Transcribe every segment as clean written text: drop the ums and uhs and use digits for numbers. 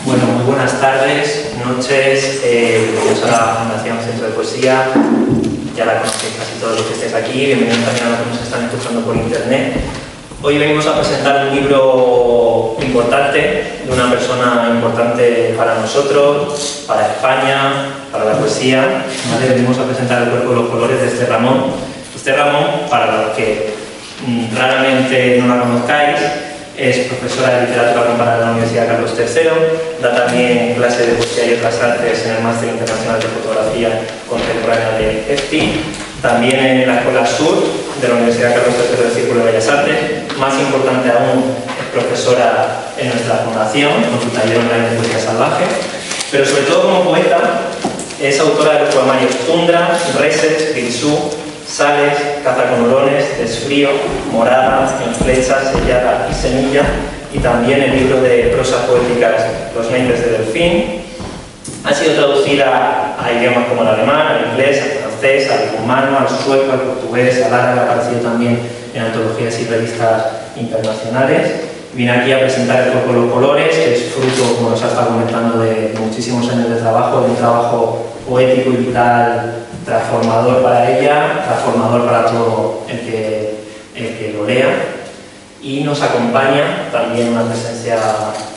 Bueno, muy buenas tardes, noches, bienvenidos a la Fundación Centro de Poesía. Ya la conocéis casi todos los que estéis aquí, bienvenidos también a los que nos están escuchando por internet. Hoy venimos a presentar un libro importante, de una persona importante para nosotros, para España, para la poesía. ¿Vale? Venimos a presentar El cuerpo de los colores de Esther Ramón. Esther Ramón, para los que raramente no la conozcáis, es profesora de literatura comparada de la Universidad Carlos III, da también clases de poesía y otras artes en el Máster Internacional de Fotografía Contemporánea de EFTI, también en la Escuela Sur de la Universidad Carlos III del Círculo de Bellas Artes. Más importante aún, es profesora en nuestra fundación, con su taller online de poesía salvaje, pero sobre todo como poeta, es autora de los poemarios Tundra, Reset, Grisú, Sales, Caza con hurones, Desfrío, Morada, En flechas, Sellada y Semilla, y también el libro de prosas poéticas Los naipes de Delfín. Ha sido traducida a idiomas como el alemán, al inglés, al francés, al rumano, al sueco, al portugués, al árabe. Ha aparecido también en antologías y revistas internacionales. Viene aquí a presentar El cuerpo de los colores, que es fruto, como nos ha estado comentando, de muchísimos años de trabajo, de un trabajo poético y vital transformador para ella, transformador para todo el que lo lea. Y nos acompaña también una presencia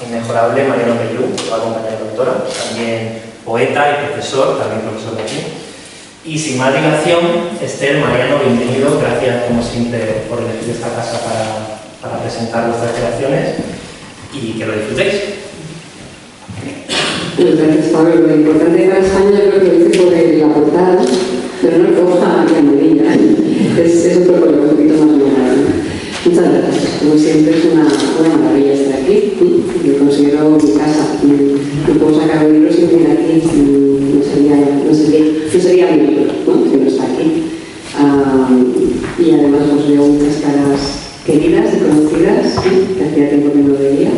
inmejorable, Mariano Pellú, que va a acompañar a la doctora, también poeta y profesor, también profesor de aquí. Y sin más dilación, Esther, Mariano, bienvenido, gracias como siempre por elegir esta casa para presentar vuestras creaciones y que lo disfrutéis. Gracias, Pablo. Lo importante para España creo que lo dice por la portada, pero no coja la amarilla. Es otro color, un poquito más morado. Muchas gracias. Como siempre es una maravilla estar aquí. Yo considero mi casa. No puedo sacar un libro sin venir aquí. No sería mi libro, ¿no? Que no está aquí. Y además os veo muchas caras queridas y conocidas, que hacía tiempo que no veía.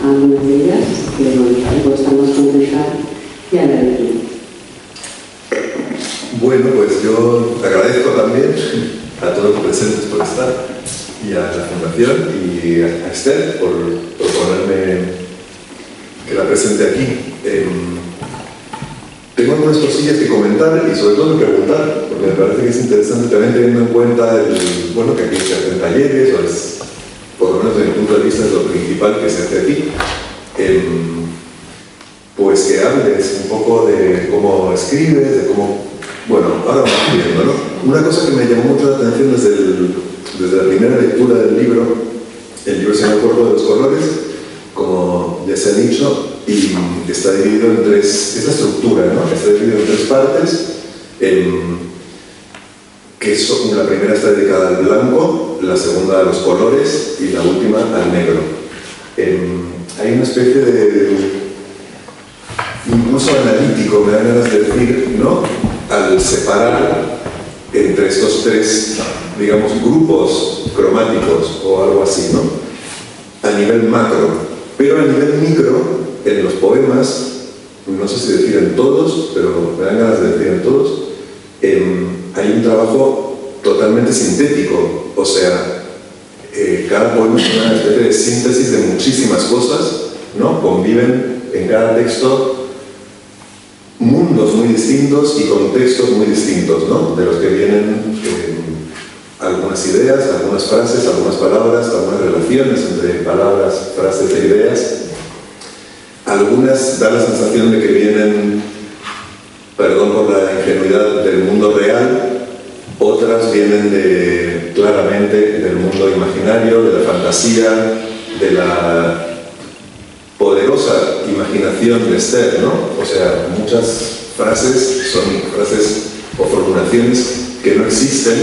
Algunas de ellas, que bueno, puedo estar más contenta y agradecida. Bueno, pues yo agradezco también a todos los presentes por estar, y a la Fundación y a Esther por ponerme que la presente aquí. Tengo algunas cosillas que comentar y sobre todo que preguntar, porque me parece que es interesante también teniendo en cuenta que aquí se hacen talleres, o es, por lo menos desde mi punto de vista, es lo principal que se hace aquí. Pues que hables un poco de cómo escribes, de cómo... Bueno, ahora vamos viendo, ¿no? Una cosa que me llamó mucho la atención desde la primera lectura del libro, el libro se llama El cuerpo de los colores, como ya se ha dicho, y está dividido en tres, es la estructura, ¿no? Está dividido en tres partes, que son, la primera está dedicada al blanco, la segunda a los colores y la última al negro. Hay una especie de incluso analítico, me dan ganas de decir, ¿no? Al separar entre estos tres, digamos, grupos cromáticos o algo así, ¿no? A nivel macro, pero a nivel micro, en los poemas, no sé si decir en todos, pero me dan ganas de decir en todos, hay un trabajo totalmente sintético, o sea, cada poema es una especie de síntesis de muchísimas cosas, ¿no? Conviven en cada texto mundos muy distintos y contextos muy distintos, ¿no? De los que vienen algunas ideas, algunas frases, algunas palabras, algunas relaciones entre palabras, frases e ideas. Algunas dan la sensación de que vienen, perdón por la ingenuidad, del mundo real, otras vienen claramente del mundo imaginario, de la fantasía, de la poderosa imaginación de Esther, ¿no? O sea, muchas frases son frases o formulaciones que no existen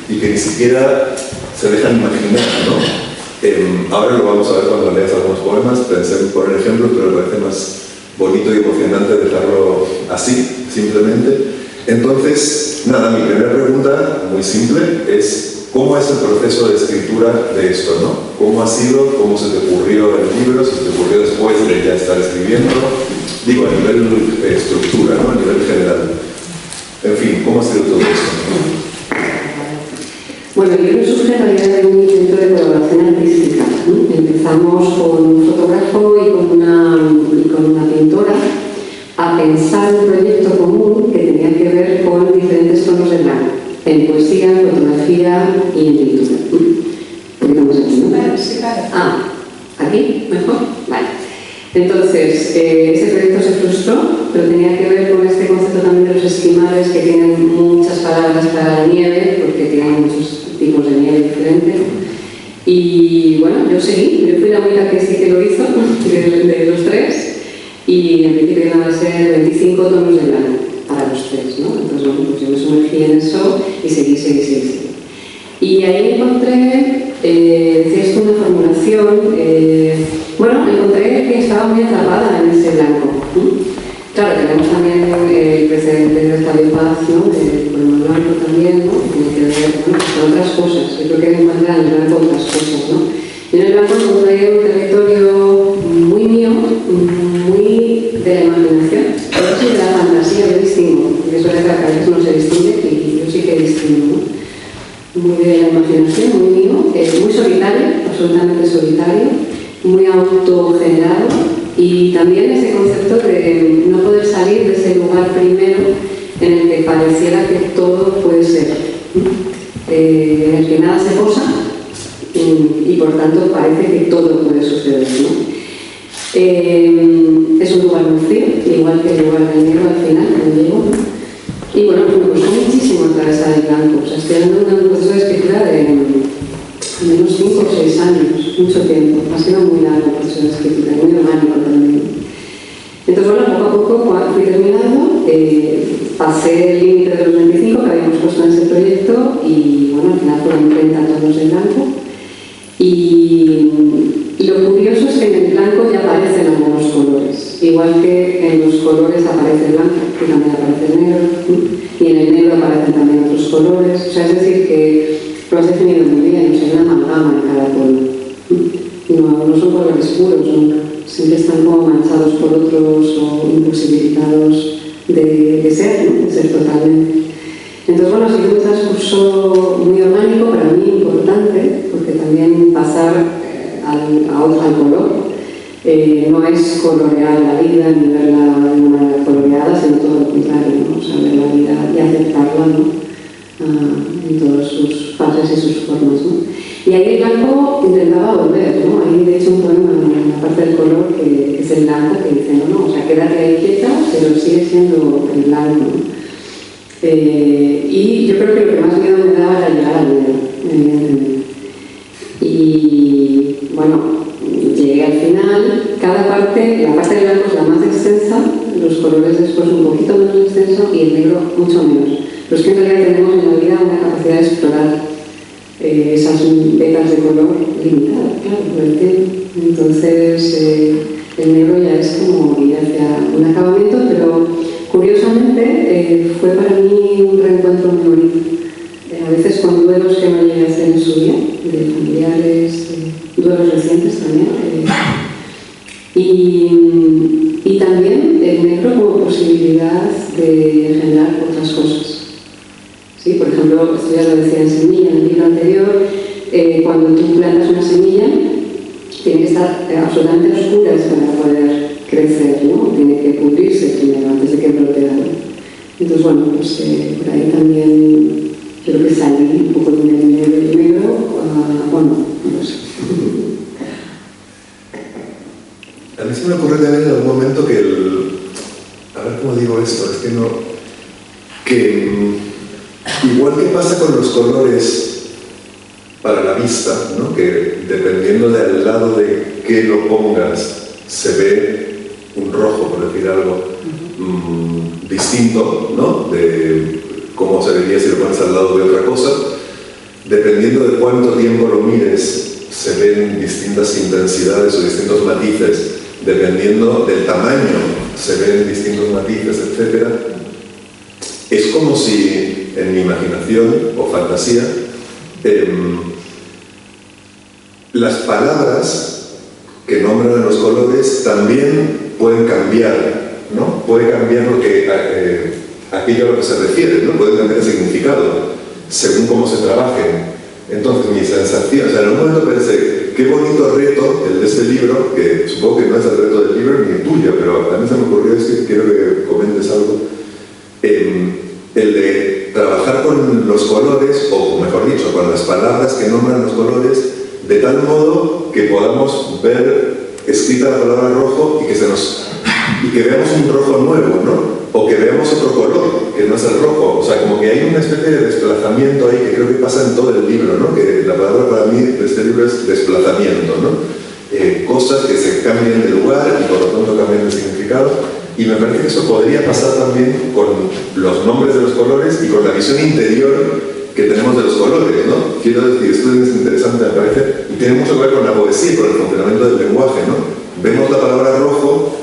y que ni siquiera se dejan imaginar, ¿no? Ahora lo vamos a ver cuando leas algunos poemas, pensé en poner ejemplos, pero me parece más bonito y emocionante dejarlo así, simplemente. Entonces, nada, mi primera pregunta, muy simple, es ¿cómo es el proceso de escritura de esto, no? ¿Cómo ha sido? ¿Cómo se te ocurrió el libro? ¿Se te ocurrió después de ya estar escribiendo? Digo, a nivel estructura, ¿no? A nivel general. En fin, ¿cómo ha sido todo esto? Bueno, el libro surge a través de un intento de colaboración artística Empezamos con un fotógrafo y con una pintora a pensar un proyecto común que tenía que ver con diferentes tonos de blanco, en poesía, en fotografía y en pintura. Digamos aquí, ¿no? Ah, ¿aquí? ¿Mejor? Vale. Entonces, ese proyecto se frustró, pero tenía que ver con este concepto también de los esquimales, que tienen muchas palabras para la nieve, porque tienen muchos tipos de nieve diferentes. Y bueno, yo fui la única que sí que lo hizo, de los tres, y en principio iban a ser 25 tonos de blanco para los tres, ¿no? Entonces, bueno, pues yo me sumergí en eso y seguí. Y ahí encontré, decías tú, una formulación, encontré que estaba muy atrapada en ese blanco. Claro, tenemos también el precedente de Octavio Paz, ¿no? El poema blanco también, ¿no? Que tiene que ver con otras cosas. Yo creo que encuentran en el blanco otras cosas, ¿no? Yo en el blanco encontré un territorio muy mío, muy de la imaginación, pero sí de la fantasía, yo distingo, porque eso es que a veces no se distingue y yo sí que distingo, ¿no? Muy de la imaginación, muy mío, muy solitario, absolutamente solitario, muy autogenerado, y también ese concepto de no poder salir de ese lugar primero en el que pareciera que todo puede ser, en el que nada se posa y por tanto parece que todo puede suceder, ¿no? Es un lugar muy frío, igual que el lugar del negro al final, cuando llego, ¿no? Y bueno, me costó muchísimo atravesar el blanco. O sea, estoy hablando de un proceso de escritura de al menos 5 o 6 años, mucho tiempo. Ha sido muy largo el proceso de escritura, muy orgánico también. Entonces, bueno, poco a poco fui terminando, pasé el límite de los 25 que habíamos puesto en ese proyecto y bueno, al final fueron 30 tonos de blanco. Y lo curioso es que en el blanco ya aparecen algunos colores, igual que en los colores aparece el blanco, y también aparece el negro, y en el negro aparecen también otros colores. O sea, es decir, que lo has definido muy bien, o sea, hay una amalgama en cada color. No son colores puros nunca, siempre están como manchados por otros o imposibilitados de ser, ¿no? De ser totalmente. Entonces, bueno, ha sido un transcurso muy orgánico, para mí importante, porque también pasar al color no es colorear la vida ni verla de una manera coloreada, sino todo lo contrario, ¿no? O sea, ver la vida y aceptarla, ¿no? En todas sus fases y sus formas, ¿no? Y ahí el blanco intentaba volver, ¿no? Hay de hecho un poema en la parte del color que es el blanco, que dice, no, o sea, quédate ahí quieta, pero sigue siendo el blanco, ¿no? Y yo creo que lo que más miedo me daba era llegar al negro, evidentemente. Y bueno, llegué al final, la parte del blanco es la más extensa, los colores después un poquito menos extenso y el negro mucho menos. Pero es que en realidad tenemos en la vida una capacidad de explorar esas vetas de color limitadas, claro, por el tiempo. Entonces el negro ya es como ir hacia un acabamiento, pero curiosamente fue para mí un reencuentro muy bonito. A veces con duelos que no llegué a hacer en su día, de familiares, duelos recientes también. Y también el negro como posibilidad de generar otras cosas. ¿Sí? Por ejemplo, esto ya lo decía en Semilla, en el libro anterior, cuando tú plantas una semilla, tiene que estar absolutamente oscura para poder crecer, ¿no? Tiene que pudrirse primero antes de que brote algo. Entonces, bueno, pues por ahí también yo creo que salí un poco de un negro, o no sé. A mí se me ocurre también en algún momento que a ver cómo digo esto, es que no... que igual que pasa con los colores para la vista, ¿no? Que dependiendo del lado de qué lo pongas, se ve un rojo, por decir algo, distinto, ¿no? De cómo se vería si lo pones al lado de otra cosa. Dependiendo de cuánto tiempo lo mires, se ven distintas intensidades o distintos matices. Dependiendo del tamaño, se ven distintos matices, etc. Es como si en mi imaginación o fantasía las palabras que nombran a los colores también pueden cambiar, ¿no? Puede cambiar lo que, aquello a lo que se refiere, ¿no? Puede cambiar el significado según cómo se trabajen. Entonces mi sensación, o sea, en un momento pensé, qué bonito reto el de este libro, que supongo que no es el reto del libro ni el tuyo, pero a mí se me ocurrió que quiero que comentes algo. El de trabajar con los colores, o mejor dicho, con las palabras que nombran los colores, de tal modo que podamos ver escrita la palabra rojo y que veamos un rojo nuevo, ¿no? O que veamos otro color, que no es el rojo. O sea, como que hay una especie de desplazamiento ahí que creo que pasa en todo el libro, ¿no? Que la palabra para mí de este libro es desplazamiento, ¿no? Cosas que se cambian de lugar y por lo tanto cambian de significado. Y me parece que eso podría pasar también con los nombres de los colores y con la visión interior que tenemos de los colores, ¿no? Quiero decir, esto es interesante, me parece, y tiene mucho que ver con la poesía y con el funcionamiento del lenguaje, ¿no? Vemos la palabra rojo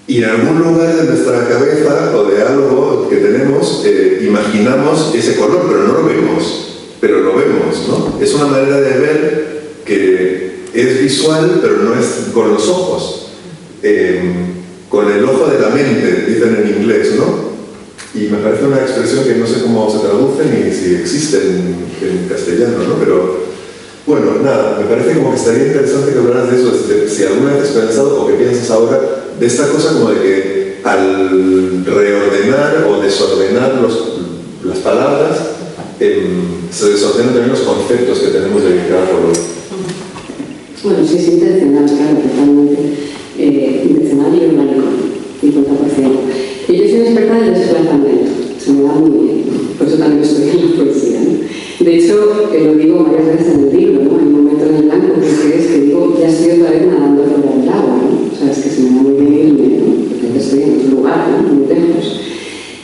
y en algún lugar de nuestra cabeza o de algo que tenemos imaginamos ese color, pero no lo vemos, pero lo vemos, ¿no? Es una manera de ver que es visual, pero no es con los ojos. Con el ojo de la mente, dicen en inglés, ¿no? Y me parece una expresión que no sé cómo se traduce ni si existe en castellano, ¿no? Pero, bueno, nada, me parece como que estaría interesante que hablaras de eso, si alguna vez has pensado o que piensas ahora de esta cosa como de que al reordenar o desordenar las palabras, se desordenan también los conceptos que tenemos de cada color. Bueno, sí, es intencional, claro, totalmente. Intencional y orgánico, 50%. Y yo soy experta en desplazamiento, se me da muy bien, por eso también estoy en la poesía, ¿no? De hecho, lo digo varias veces en el libro, ¿no? Hay momentos en blanco que digo, ya estoy otra vez nadando fuera del agua, ¿no? O sea, es que se me da muy bien irme, ¿no? Porque estoy en otro lugar, ¿no? Muy lejos.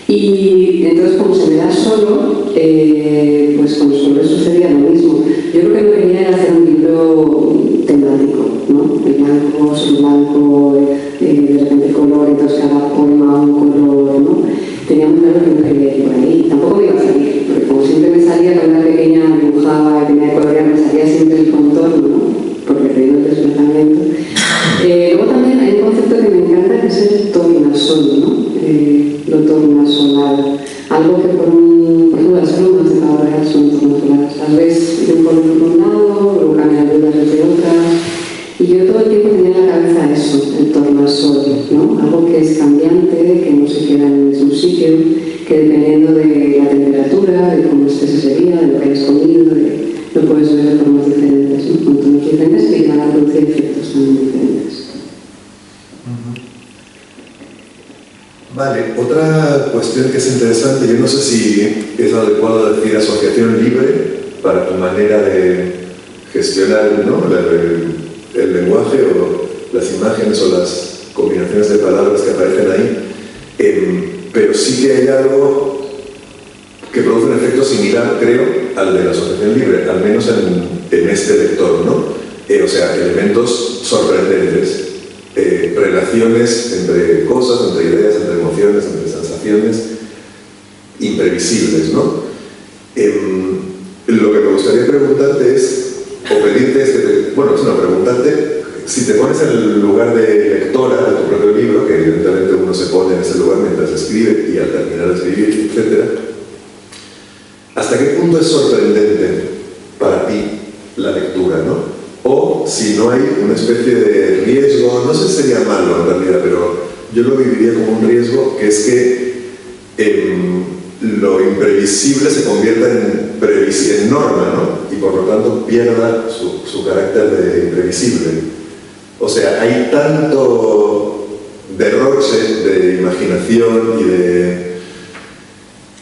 Y entonces, como se me da solo, pues con los colores sucedía lo mismo. Yo creo que lo que quería era hacer un libro temático, ¿no? El blanco, el blanco, de repente color, entonces cada poema un color, ¿no? Tenía muy claro que no quería ir por ahí. Tampoco me iba a salir, porque como siempre me salía cuando era pequeña, dibujaba, tenía que colorear, me salía siempre el contorno, ¿no? Porque tenía el desplazamiento. Luego también hay un concepto que me encanta, que es el tornasol, ¿no? Lo tornasolado. Algo que por ejemplo, las plumas de Pablo Real son tornasoladas. Las ves de un color por un lado, luego cambian algunas desde otras. Y yo todo el tiempo tenía en la cabeza eso, el tornasol, ¿no? Algo que es cambiante, que no se queda en el mismo sitio, que dependiendo de la temperatura, de cómo estés ese día, de lo que hayas comido, lo puedes ver de formas diferentes, ¿no? Con tonos diferentes que van a producir efectos también diferentes. Vale, otra cuestión que es interesante, yo no sé si es adecuado decir asociación libre para tu manera de gestionar, ¿no? el lenguaje o las imágenes o las combinaciones de palabras que aparecen ahí, pero sí que hay algo que produce un efecto similar, creo, al de la asociación libre, al menos en este lector, ¿no? O sea, elementos sorprendentes. Relaciones entre cosas, entre ideas, entre emociones, entre sensaciones imprevisibles, ¿no? Lo que me gustaría preguntarte es, o pedirte es que preguntarte si te pones en el lugar de lectora de tu propio libro, que evidentemente uno se pone en ese lugar mientras escribe y al terminar de escribir, etc. ¿Hasta qué punto es sorprendente para ti la lectura, no? O si no hay una especie de riesgo, no sé si sería malo en realidad, pero yo lo viviría como un riesgo, que es que lo imprevisible se convierta en norma, ¿no? Y por lo tanto pierda su carácter de imprevisible. O sea, hay tanto derroche de imaginación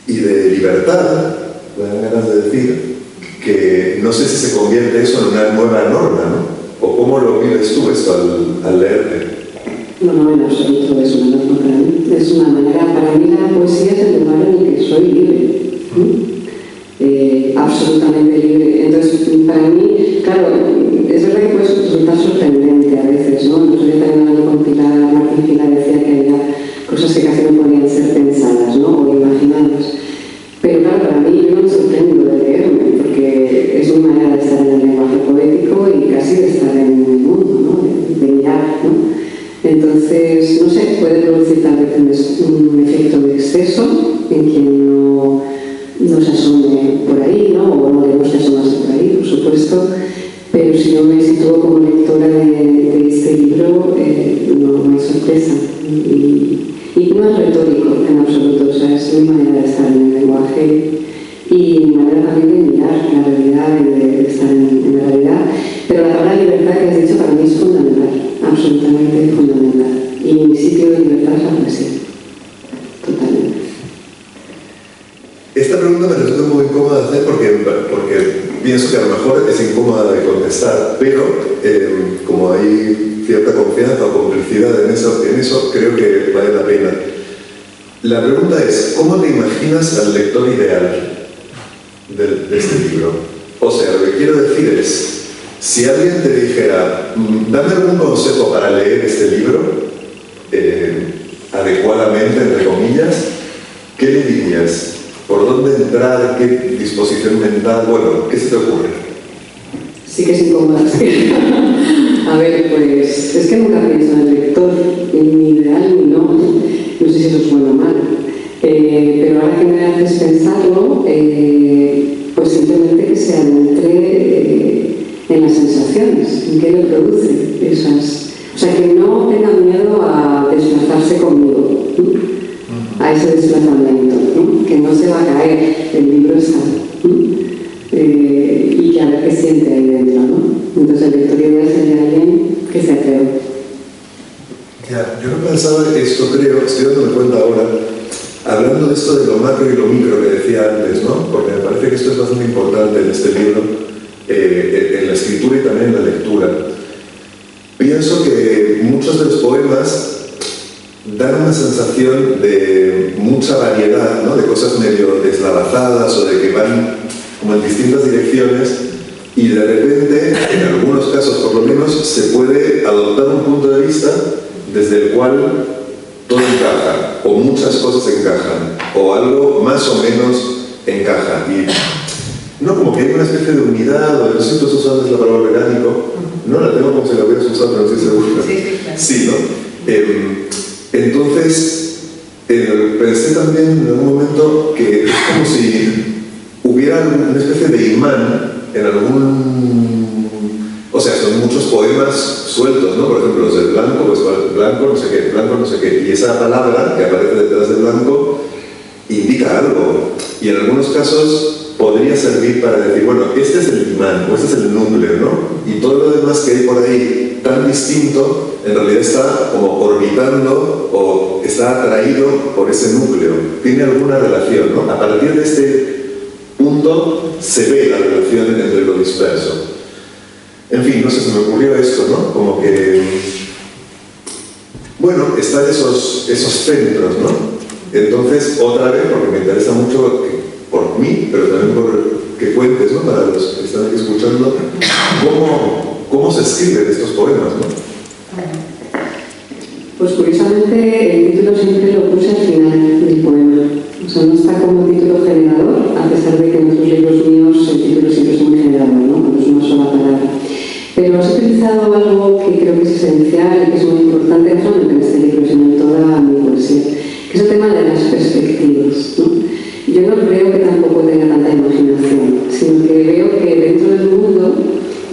y de libertad, me dan ganas de decir, que no sé si se convierte eso en una nueva norma, ¿no? ¿O cómo lo vives tú esto al leerte? No, en absoluto es una norma para mí. Es una manera, para mí la poesía es el lugar en el que soy libre. Absolutamente libre. Entonces, para mí, claro, es verdad que puede resultar sorprendente a veces, ¿no? Nosotros también hablando con Pilar, Martín Pilar decía que había cosas que casi no podían ser pensadas, ¿no? O imaginadas. Pero claro, para mí yo no me sorprendo de leerme, porque es mi manera de estar en el lenguaje poético y casi de estar en el mundo, ¿no? De mirar, ¿no? Entonces, no sé, puede producir tal vez un efecto de exceso en quien no se asome por ahí, ¿no? O no le gusta asomarse por ahí, por supuesto, pero y mi manera también de mirar la realidad y de estar en la realidad. Pero la palabra libertad que has dicho para mí es fundamental, absolutamente fundamental. Y mi sitio de libertad es la poesía, totalmente. Esta pregunta me resulta muy incómoda de hacer porque pienso que a lo mejor es incómoda de contestar, pero como hay cierta confianza o complicidad en eso, creo que vale la pena. La pregunta es, ¿cómo te imaginas al lector ideal de este libro? O sea, lo que quiero decir es, si alguien te dijera, dame algún consejo para leer este libro, adecuadamente, entre comillas, ¿qué le dirías? ¿Por dónde entrar? ¿Qué disposición mental? Bueno, ¿qué se te ocurre? Sí que es incómoda. A ver, pues es que nunca pienso en el lector, ni ideal ni no. No sé si eso es bueno o malo. Pero ahora que me haces pensarlo, pues simplemente que se adentre en las sensaciones, en qué le produce esas. O sea, que no tenga miedo a desplazarse conmigo, ¿no? A ese desplazamiento, ¿no? Que no se va a caer, el libro está, y que a ver qué siente ahí dentro, ¿no? Entonces el lector ideal sería alguien que se atreve. Ya, yo no pensaba esto, creo, estoy dándome cuenta ahora, hablando de esto de lo macro y lo micro que decía antes, ¿no? Porque me parece que esto es bastante importante en este libro, en la escritura y también en la lectura. Pienso que muchos de los poemas dan una sensación de mucha variedad, ¿no? De cosas medio deslavazadas o de que van como en distintas direcciones, y de repente, en algunos casos por lo menos, se puede adoptar un punto de vista desde el cual todo encaja, o muchas cosas encajan, o algo más o menos encaja. Y no, como que hay una especie de unidad, o no sé si tú usas antes la palabra orgánico, no la tengo como si la hubieras usado, pero no estoy seguro. Sí, ¿no? Entonces, pensé también en algún momento que es como si hubiera una especie de imán en algún... O sea, son muchos poemas sueltos, ¿no? Por ejemplo, los del blanco, pues blanco no sé qué, y esa palabra que aparece detrás del blanco indica algo. Y en algunos casos podría servir para decir, bueno, este es el imán, o este es el núcleo, ¿no? Y todo lo demás que hay por ahí tan distinto, en realidad está como orbitando o está atraído por ese núcleo. Tiene alguna relación, ¿no? A partir de este punto se ve la relación entre lo disperso. En fin, no sé, se me ocurrió esto, ¿no? Como que, bueno, están esos centros, ¿no? Entonces, otra vez, porque me interesa mucho por mí, pero también por que cuentes, ¿no? Para los que están aquí escuchando, cómo se escriben estos poemas, ¿no? Pues curiosamente el título siempre lo puse al final del poema. O sea, no está como título generador, a pesar de que en otros libros míos el título siempre es muy generador, ¿no? Cuando es una sola palabra. Pero has utilizado algo que creo que es esencial y que es muy importante, no solamente en este libro, sino en toda mi poesía, que es el tema de las perspectivas, ¿no? Yo no creo que tampoco tenga tanta imaginación, sino que veo que dentro del mundo,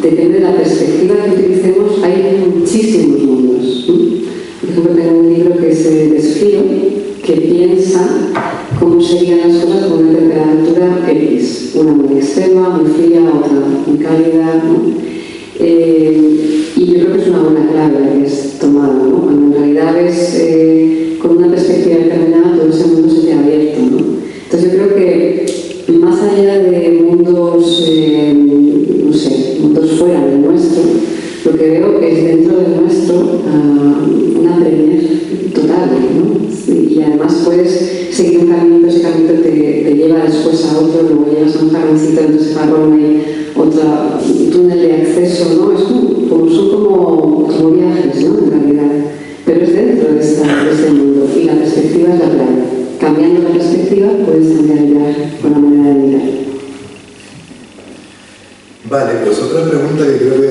depende de la perspectiva que utilicemos, hay muchísimos mundos, ¿no? Por ejemplo, tengo un libro que es Desfío, que piensa cómo serían las cosas con una temperatura X, una muy extrema, muy fría, otra muy cálida, ¿no? Y yo creo que es una buena clave que es tomada, ¿no? Cuando en realidad ves con una perspectiva determinada, todo ese mundo se te ha abierto, ¿no? Entonces yo creo que más allá de mundos, no sé, mundos fuera del nuestro, lo que veo es dentro del nuestro una premier total, ¿no? Y además puedes seguir un camino, ese camino te lleva después a otro, luego llegas a un jarroncito, entonces jarrón hay otra túnel de acceso, ¿no? Es son como viajes, ¿no? En realidad, pero es dentro de este mundo y la perspectiva es la clave. Cambiando la perspectiva puedes cambiar el viaje con la manera de mirar. Vale, pues otra pregunta que creo que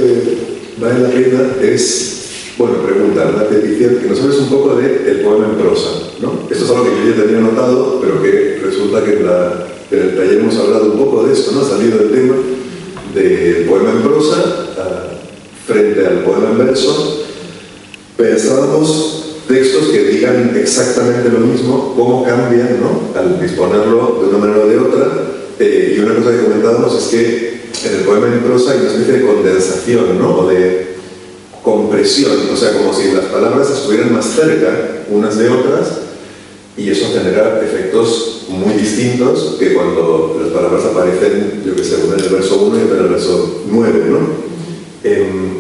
vale la pena es, bueno, una petición, que nos hables un poco del poema en prosa, ¿no? Esto es algo que yo ya tenía notado, pero que resulta que en el taller hemos hablado un poco de esto, ¿no? Ha salido el tema del poema en prosa frente al poema en verso. Pensábamos textos que digan exactamente lo mismo, cómo cambian, ¿no? Al disponerlo de una manera o de otra, Y una cosa que comentábamos es que en el poema en prosa hay una especie de condensación, ¿no? O de compresión, o sea, como si las palabras estuvieran más cerca unas de otras, y eso genera efectos muy distintos que cuando las palabras aparecen, yo que sé, una en el verso 1 y otra en el verso 9, ¿no?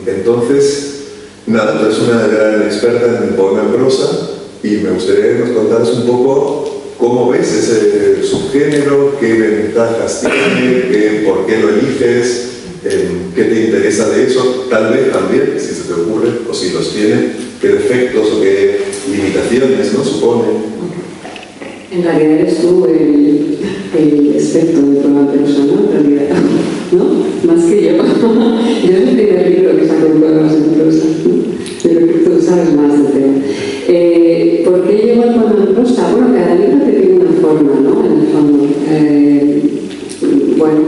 Entonces, nada, tú eres una gran experta en el poema en prosa y me gustaría que nos contaras un poco cómo ves ese subgénero, qué ventajas tiene, por qué lo eliges, qué te interesa de eso, tal vez también, si se te ocurre, o si los tiene, qué defectos o qué limitaciones, ¿no?, supone. En realidad eres tú el experto de poema en prosa, ¿no? En realidad, ¿no? Más que yo. Yo es el primer libro que saco de poemas en prosa, ¿no? Pero que tú sabes más del tema. ¿Por qué llevo el poema en prosa? Bueno, cada libro te tiene una forma, ¿no? En el fondo. Bueno,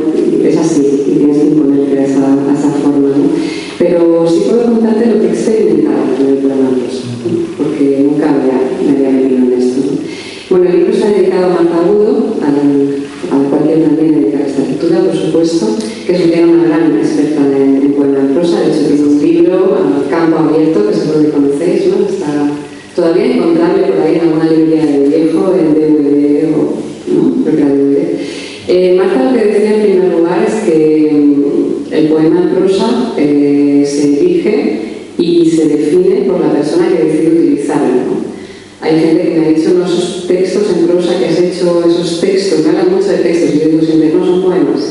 es así, y tienes que imponerte a esa forma, ¿no? Pero sí puedo contarte lo que he experimentado en el poema en prosa, ¿no? Porque nunca me había metido en esto, ¿no? Bueno, el libro está dedicado a Marta Agudo, a la cual quiero también dedicar esta lectura, por supuesto, que es una gran experta en poema en prosa. De hecho, tiene un libro a campo abierto, que seguro que conocéis, ¿no? Está todavía encontrable por ahí en alguna librería de viejo, en DVD o, ¿no?, creo que era DVD. Marta lo que decía en primer lugar es que el poema en prosa se elige y se define por la persona que decide utilizarlo, ¿no? Hay gente que me ha dicho, no, esos textos en prosa que has hecho, esos textos, me hablan mucho de textos, y yo digo siempre, no son poemas.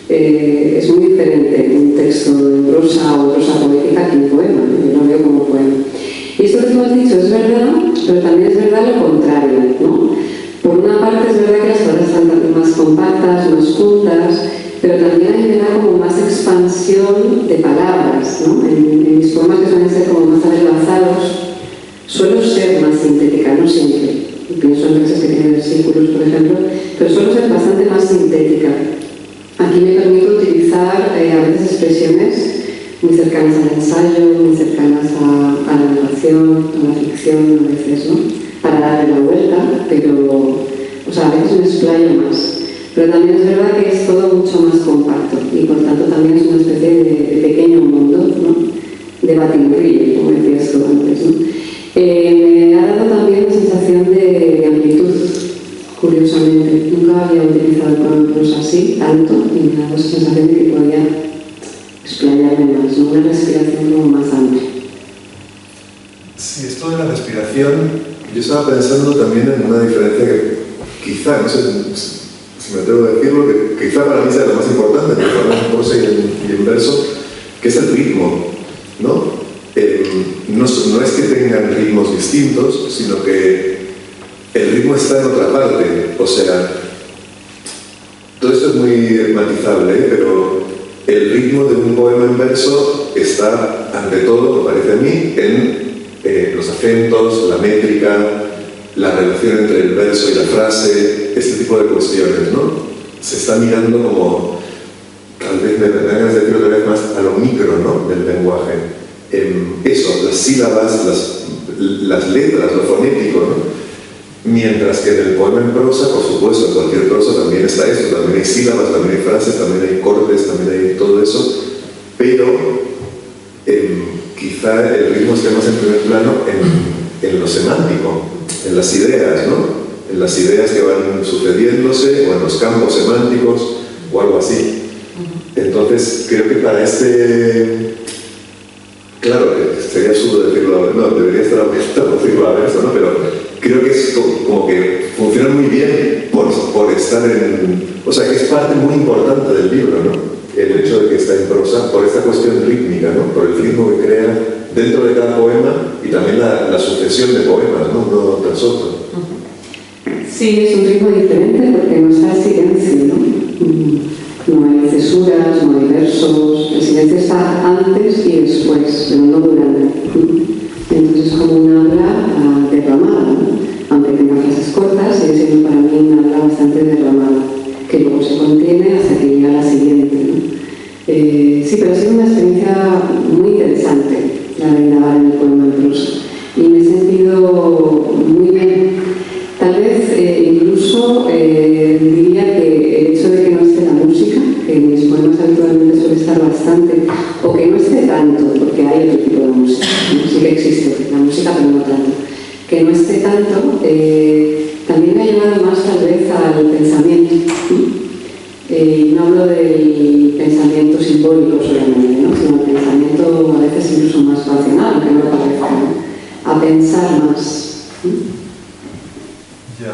Es muy diferente un texto en prosa o prosa poética que un poema, yo lo veo como poema. Y esto que tú has dicho es verdad, pero también es verdad lo contrario, ¿no? Por una parte es verdad que las palabras están más compactas, más juntas, pero también a mí me da como más expansión de palabras, ¿no? En mis poemas, que suelen ser como más adelgazados, suelo ser más sintética, no siempre. Pienso en veces que tienen versículos, por ejemplo, pero suelo ser bastante más sintética. Aquí me permito utilizar a veces expresiones muy cercanas al ensayo, muy cercanas a la narración, a la ficción, a veces, ¿no? Para darle la vuelta, pero, o sea, a veces me explayo más. Pero también es verdad que es todo mucho más compacto y por tanto también es una especie de pequeño mundo, ¿no? De batiburrillo, como decías tú antes, ¿no? Me ha dado también la sensación de amplitud, curiosamente. Nunca había utilizado el poema en prosa así, tanto, y me ha dado esa sensación de que podía explayarme más, ¿no? Una respiración como más amplia. Sí, esto de la respiración, yo estaba pensando también en una diferencia que quizá, no sé si me atrevo a decirlo, que quizá para mí sea lo más importante entre el poema en prosa y en verso, que es el ritmo, ¿no? No es que tengan ritmos distintos, sino que el ritmo está en otra parte. O sea, todo esto es muy matizable, pero el ritmo de un poema en verso está, ante todo, me parece a mí, en los acentos, la métrica, la relación entre el verso y la frase, este tipo de cuestiones, ¿no? Se está mirando como, tal vez me dan ganas de decir otra vez más, a lo micro, ¿no?, del lenguaje. Eso, las sílabas, las letras, lo fonético, ¿no? Mientras que en el poema en prosa, por supuesto, en cualquier prosa también está esto, también hay sílabas, también hay frases, también hay cortes, también hay todo eso, pero quizá el ritmo esté más en primer plano en lo semántico, en las ideas, ¿no? En las ideas que van sucediéndose o en los campos semánticos o algo así. Entonces, creo que para claro, sería absurdo decirlo, no, debería estar abierto decirlo a verso, ¿no? Pero creo que es como que funciona muy bien por estar o sea, que es parte muy importante del libro, ¿no? El hecho de que está en prosa, por esta cuestión rítmica, ¿no? Por el ritmo que crea dentro de cada poema y también la sucesión de poemas, ¿no? Uno tras otro. Sí, es un ritmo diferente porque no está el silencio, ¿no? No hay cesuras, no hay versos, el silencio está antes y después, pero no durante. Entonces es como una habla derramada, ¿no? Aunque tenga frases cortas, sigue siendo para mí una habla bastante derramada, que luego se contiene hasta que llega la siguiente, ¿no? Sí, pero ha sido una experiencia muy interesante la de grabar en el poema en prosa y me he sentido muy bien. Tal vez incluso diría que el hecho bastante, o que no esté tanto, porque hay otro tipo de música, ¿no? Sí que existe la música, pero no tanto, que no esté tanto, también me ha llevado más tal vez al pensamiento, ¿no? No hablo del pensamiento simbólico solamente, ¿no? Sino el pensamiento a veces incluso más racional, aunque no lo parezca, ¿no? A pensar más, ¿no? Ya.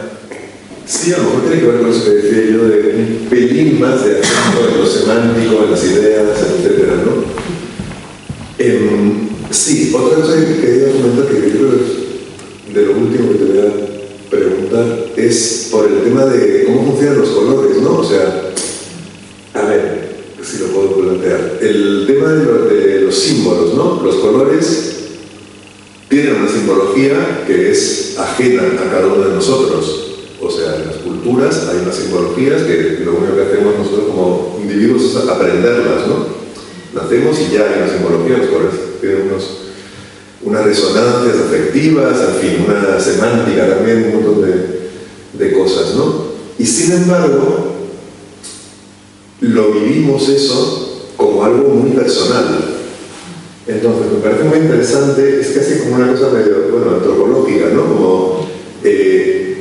Sí, a lo mejor tiene que ver con eso que decía yo, de un pelín más de acento en lo semántico, en las ideas, etcétera, ¿no? Sí, otra cosa que quería comentar, que creo que es de lo último que te voy a preguntar, es por el tema de cómo funcionan los colores, ¿no? O sea, a ver, si lo puedo plantear. El tema de los símbolos, ¿no? Los colores tienen una simbología que es ajena a cada uno de nosotros. O sea, en las culturas hay unas simbologías que lo único que hacemos nosotros como individuos es aprenderlas, ¿no? Nacemos y ya hay una simbología, los colores tienen unas resonancias afectivas, en fin, una semántica también, un montón de cosas, ¿no? Y sin embargo, lo vivimos eso como algo muy personal. Entonces, me parece muy interesante, es casi como una cosa medio, bueno, antropológica, ¿no? Como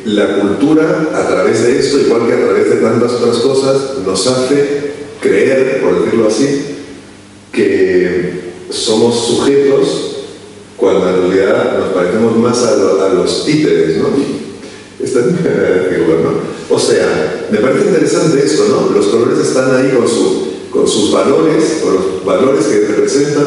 la cultura, a través de esto, igual que a través de tantas otras cosas, nos hace creer, por decirlo así, que somos sujetos cuando en realidad nos parecemos más a los títeres, ¿no? Esta es mi manera de decirlo, ¿no? O sea, me parece interesante esto, ¿no? Los colores están ahí con sus valores, con los valores que representan,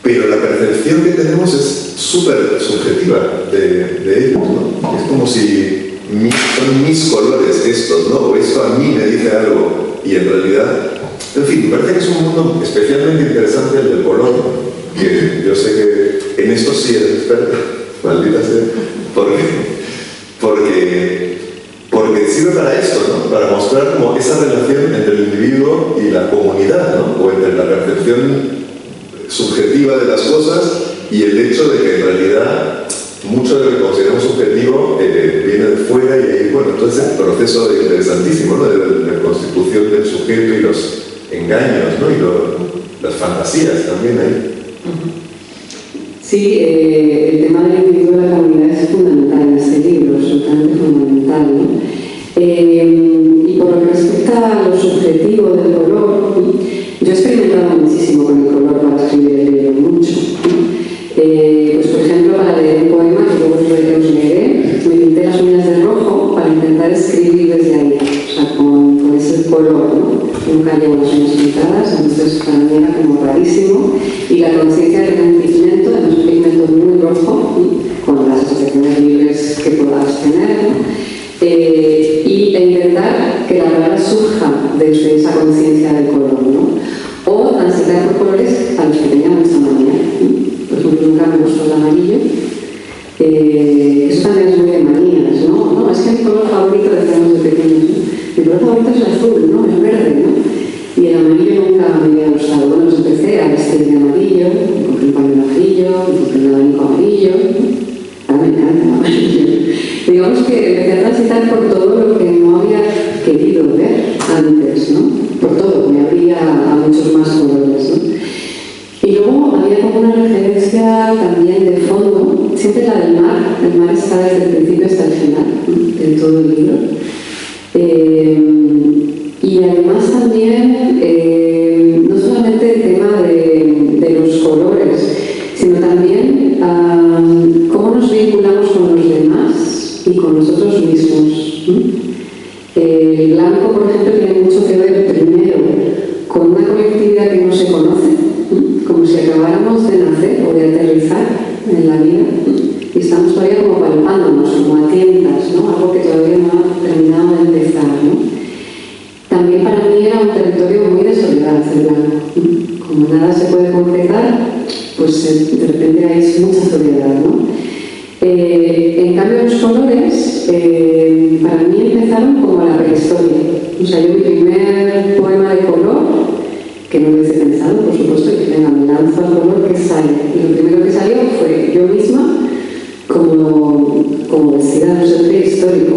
pero la percepción que tenemos es súper subjetiva de ellos, ¿no? Es como si son mis colores estos, ¿no? O esto a mí me dice algo, y en realidad, en fin, me parece que es un mundo especialmente interesante el del color, que yo sé que en esto sí eres experto, maldita sea, porque sirve para esto, ¿no? Para mostrar como esa relación entre el individuo y la comunidad, ¿no? O entre la percepción subjetiva de las cosas y el hecho de que en realidad mucho de lo que consideramos subjetivo viene de fuera, y ahí, bueno, entonces el proceso interesantísimo, ¿no? De la constitución del sujeto y los engaños, ¿no? Y las fantasías también ahí. Sí, el tema del individuo de la comunidad es fundamental en este libro, absolutamente fundamental, ¿no? Y por lo que respecta a lo subjetivo del color, yo he experimentado muchísimo con el color para escribir el libro, mucho. Pues por ejemplo, para leer un poema, que luego os leeré, me pinté las uñas de rojo para intentar escribir desde ahí, o sea, con ese color, ¿no? Nunca llevo las uñas pintadas, entonces para mí era como rarísimo, y la conciencia del pigmento, además un pigmento muy rojo, con las asociaciones libres que puedas tener, ¿no? Y intentar que la palabra surja desde esa conciencia del color, ¿no? O transitar por colores a los que tenía mucha manía. Por ejemplo, nunca me gustó el amarillo. Eso también es muy de manías, ¿no? No, es que mi color favorito, decíamos de pequeños, ¿no? Mi color favorito es el azul, ¿no? El verde, ¿no? Y el amarillo nunca me había gustado. Bueno, pues empecé a vestir de amarillo, me compré un pañuelo amarillo, me compré un abanico amarillo. Ahora me encanta el amarillo. Digamos que empecé a transitar por todo lo que no había querido ver antes, ¿no? Por todo, me abría a muchos más colores, ¿no? Y luego había como una referencia también de fondo, siempre la del mar. El mar está desde el principio hasta el final, ¿no? De todo el libro. Y además también, no solamente el tema de los colores, sino también cómo nos vinculamos con los demás y con nosotros mismos. El blanco, por ejemplo, tiene mucho que ver primero con una colectividad que no se conoce, como si acabáramos de nacer o de aterrizar en la vida, y estamos todavía como palpándonos, como a tientas, ¿no? Algo que todavía no ha terminado de empezar, ¿no? También para mí era un territorio muy de soledad el blanco. Como nada se puede concretar, pues de repente hay mucha soledad, ¿no? En cambio, los colores para mí empezaron como la prehistoria. O sea, yo mi primer poema de color, que no lo hubiese pensado, por supuesto, y que venga, me lanzo al color que sale. Y lo primero que salió fue yo misma, como vestida de ser prehistórico.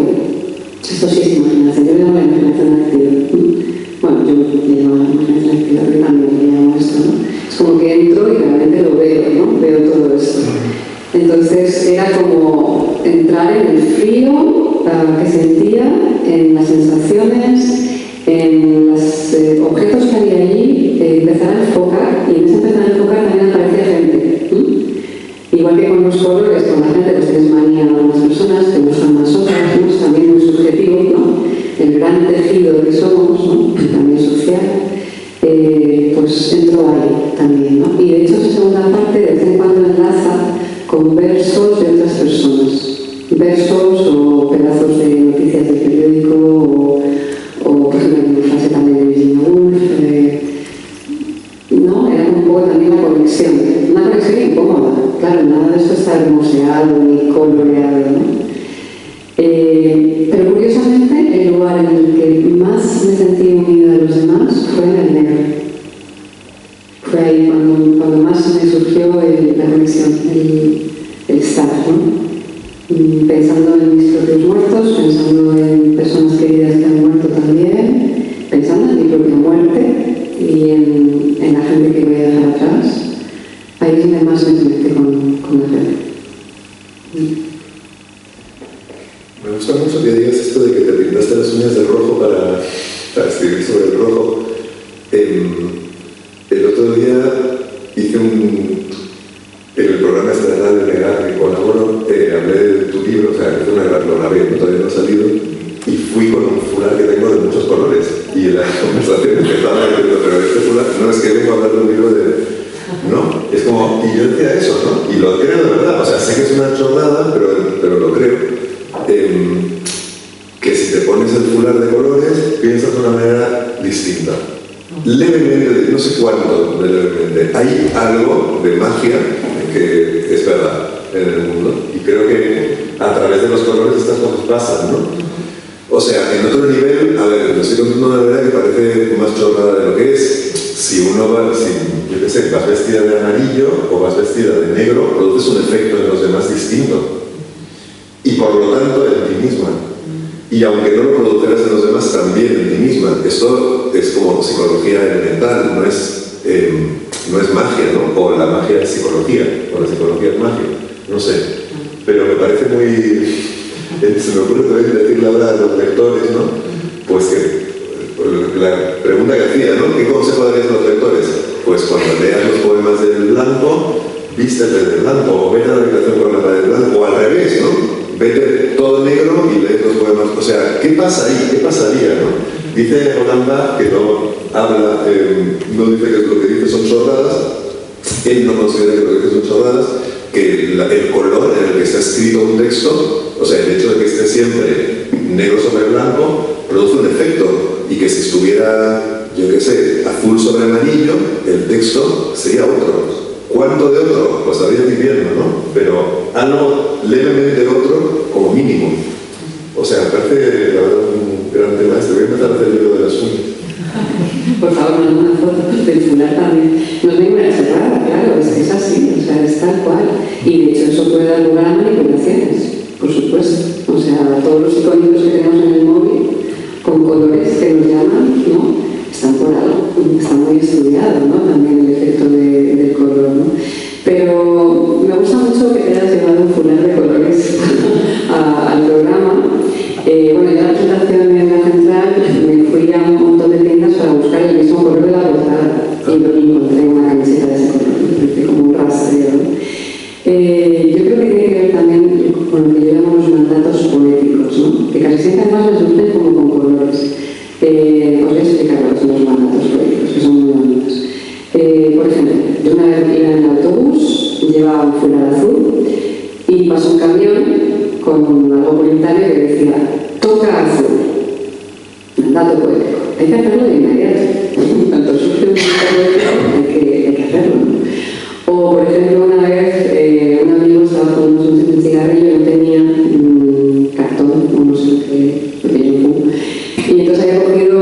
Esto sí es imaginación, yo le llamo la imaginación activa. Bueno, yo le llamo la imaginación activa, pero también como que entro y realmente lo veo, ¿no? Veo todo esto. Entonces era como entrar en el frío que sentía, en las sensaciones, en los objetos que había allí, empezar a enfocar, y en ese empezar a enfocar también aparecía gente. Igual que con los colores, con la gente, pues tienes manía a algunas personas que usan más otras, ¿no? Es también muy subjetivo, ¿no? El gran tejido que somos, ¿no? También social, pues entro ahí también, ¿no? Y de hecho esa segunda parte de vez en cuando enlaza con versos de otras personas, versos o pedazos de noticias del periódico o por ejemplo una frase también de Virginia Woolf, ¿no? Era un poco también la conexión, una conexión incómoda, claro, nada de esto está hermoseado ni coloreado, ¿no? Pero curiosamente el lugar en el que más me sentí unida a los demás fue en el negro. Fue ahí cuando más me surgió la conexión, el estar, ¿no? Pensando en mis propios muertos, pensando en personas queridas que han muerto también, pensando en mi propia muerte y en la gente que voy a dejar atrás. Ahí es donde más me conecté con la gente. Me gusta mucho que digas esto de que te pintaste las uñas de rojo para escribir sobre el rojo. El otro día hice en el programa este de Radio Negar que colaboro, hablé de tu libro, o sea, lo grabé, todavía no ha salido, y fui con un fular que tengo de muchos colores. Y la conversación empezaba diciendo, pero este fular, no es que vengo a hablar de un libro de... ¿no? Es como, y yo decía eso, ¿no? Y lo creo de verdad, o sea, sé que es una chorrada, pero lo creo. Que si te pones el fular de colores, piensas de una manera distinta. Levemente, no sé cuánto de levemente, hay algo de magia que es verdad en el mundo. Y creo que a través de los colores estas cosas pasan, ¿no? O sea, en otro nivel, a ver, lo estoy contando de una manera que parece más chorrada de lo que es. Si uno va, yo qué sé, vas vestida de amarillo o vas vestida de negro, produces un efecto en los demás distinto. Y por lo tanto en ti misma. Y aunque no lo produjeras en los demás, también en ti misma. Esto es como psicología elemental, no es magia, ¿no? O la magia es psicología, o la psicología es magia, no sé. Pero me parece muy... se me ocurre también decirle ahora a los lectores, ¿no? Pues que la pregunta que hacía, ¿no? ¿Qué consejo darías a los lectores? Pues cuando leas los poemas del Blanco, vístete de blanco, o vete a la habitación con la pared de blanco, o al revés, ¿no? Vete todo negro y lees los poemas. O sea, ¿qué pasa ahí? ¿Qué pasaría, no? Dice Holanda, que no habla, no dice que lo que dice son chorradas, él no considera que lo que dice son chorradas, que el color en el que está escrito un texto, o sea, el hecho de que esté siempre negro sobre blanco, produce un efecto, y que si estuviera, yo qué sé, azul sobre amarillo, el texto sería otro. ¿Cuánto de otro? Pues habría viviendo, ¿no? Pero algo levemente otro como mínimo. O sea, me parece la verdad un gran tema este. Voy a empezar a hacer el libro de las uñas. Por favor, no una foto del fular también. No es ninguna cerrada, claro, es así, o sea, es tal cual. Y de hecho eso puede dar lugar a manipulaciones, por supuesto. O sea, todos los icónicos que tenemos en el móvil, con colores que nos llaman, ¿no? Están por algo, está muy estudiado, ¿no? También el efecto del color, ¿no? Pero me gusta mucho que te hayas llevado un fular de colores al programa. Bueno, yo en la presentación en la central me fui a un montón de tiendas para buscar el mismo color de la portada y encontré una camiseta de ese color, como un rastreo, ¿no? Yo creo que tiene que ver también con lo que yo llamo los mandatos poéticos, ¿no? Que casi siempre más me surgen como con colores. Os voy a explicar lo que son los mandatos poéticos, que son muy bonitos. Por ejemplo, yo una vez iba en el autobús, llevaba un fular azul y pasó un camión con algo publicitario que decía toca azul, mandato poético. Hay que hacerlo de inmediato. Cuando surge un mandato poético hay que hacerlo, ¿no? O por ejemplo, una vez un amigo estaba fumando un cigarrillo y no tenía cartón o no sé qué yo fumo. Y entonces había cogido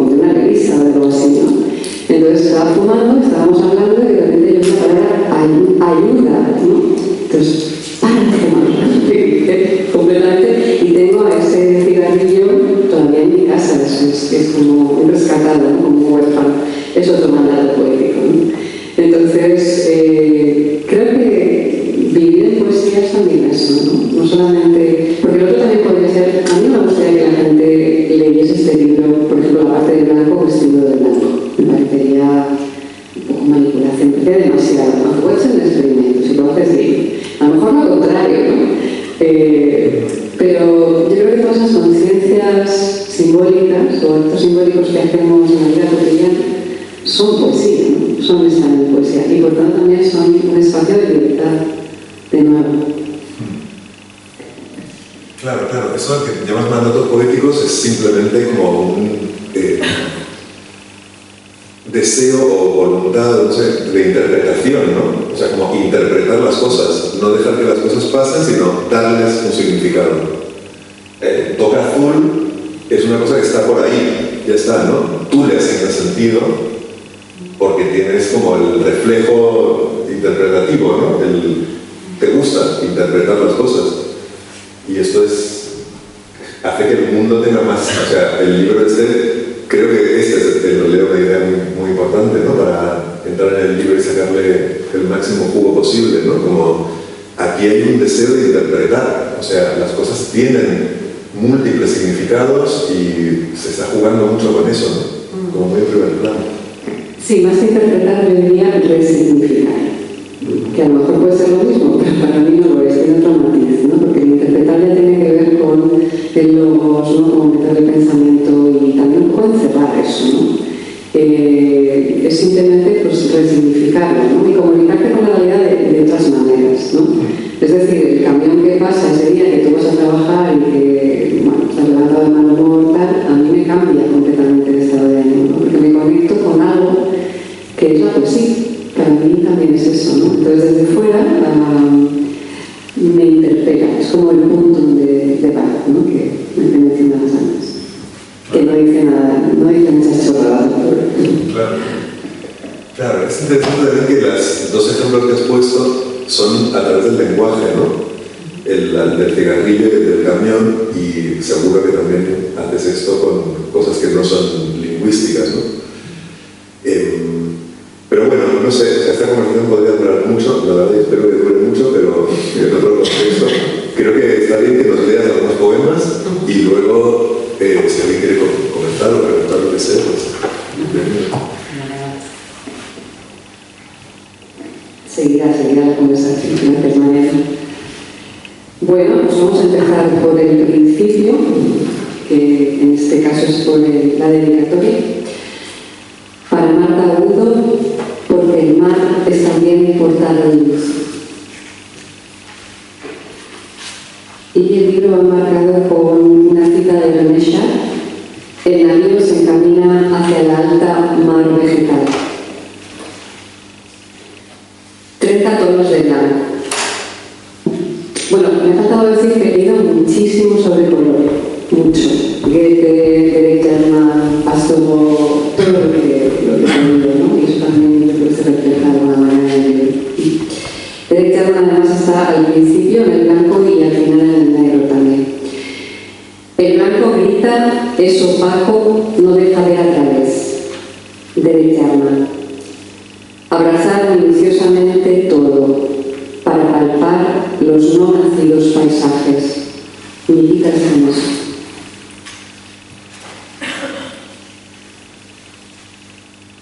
de una revista o algo así, ¿no? Entonces estaba fumando, estábamos hablando y de repente yo una palabra ayuda, ¿no? Entonces, para de fumar, completamente. Y tengo a ese cigarrillo todavía en mi casa, es como un rescatado, ¿no? Como un huérfano. Es otro mandato poético, ¿no? Entonces, solamente... Porque el otro también podría ser... A mí me gustaría que la gente leyese este libro, por ejemplo, la parte de blanco vestido de blanco. Me parecería un poco manipulación, me parece demasiado, ¿no? Puede ser un experimento, si lo haces bien. A lo mejor lo contrario, ¿no? Pero yo creo que todas esas conciencias simbólicas o actos simbólicos que hacemos en la vida cotidiana son poesía, ¿no? Son estar en poesía y por tanto también son un espacio de libertad, de nuevo. Claro, claro, eso que llamas mandatos poéticos es simplemente como un deseo o voluntad, no sé, de interpretación, ¿no? O sea, como interpretar las cosas, no dejar que las cosas pasen, sino darles un significado. Toca azul es una cosa que está por ahí, ya está, ¿no? Tú le asignas sentido porque tienes como el reflejo interpretativo, ¿no? Te gusta interpretar las cosas. Y esto hace que el mundo tenga más, o sea, el libro creo que es en realidad una idea muy importante, ¿no? Para entrar en el libro y sacarle el máximo jugo posible, ¿no? Como aquí hay un deseo de interpretar, o sea, las cosas tienen múltiples significados y se está jugando mucho con eso, ¿no? Como muy en primer plano. Sí, más que interpretar, yo diría resignificar. Que a lo mejor puede ser lo mismo, pero para mí no lo es, tiene otro matiz, ¿no? Porque el interpretar ya tiene que ver con el logos, ¿no? Como método de pensamiento y también puede encerrar eso, ¿no? Es simplemente pues, resignificarlo, ¿no? Y comunicarte con la realidad de otras maneras, ¿no? Es decir, el camión que pasa ese día que tú vas a trabajar y que, bueno, estás levantado de mal humor, tal, a mí me cambia completamente el estado de ánimo, ¿no? Porque me conecto con algo que es la poesía. Para mí también es eso, ¿no? Entonces, desde fuera me interpela, es como el punto de paz, ¿no? Que me mencionabas antes. Que no dice nada, no dice muchas chorradas. Claro, es interesante ver que los dos ejemplos que has puesto son a través del lenguaje, ¿no? El del cigarrillo y el del camión, y seguro que también haces esto con cosas que no son lingüísticas, ¿no? Pero bueno, no sé, esta conversación podría durar mucho, la verdad, y espero que dure mucho, pero en otro contexto. Creo que está bien que nos leas algunos poemas y luego, si alguien quiere comentar o preguntar lo que sea, pues bienvenido. Seguirá la conversación. Gracias, Mariana. Bueno, pues vamos a empezar por el principio, que en este caso es por la dedicatoria. Para Marta Agudo, porque el mar es también portal de luz. Y el libro va marcado con una cita de René Char. El navío se encamina hacia la alta mar vegetal. 30 tonos de blanco. Bueno, me ha faltado decir que he leído muchísimo sobre color. Mucho. Goethe, Derek Jarman, Pastor, todo lo que he leído, ¿no? Y eso también yo creo que se refleja de alguna manera en el libro. Derek Jarman además está al principio en el blanco y al final en el negro también. El blanco grita, es opaco, no deja ver a través. Derek Jarman. Abrazar minuciosamente todo, para palpar los no nacidos paisajes. Militas en eso.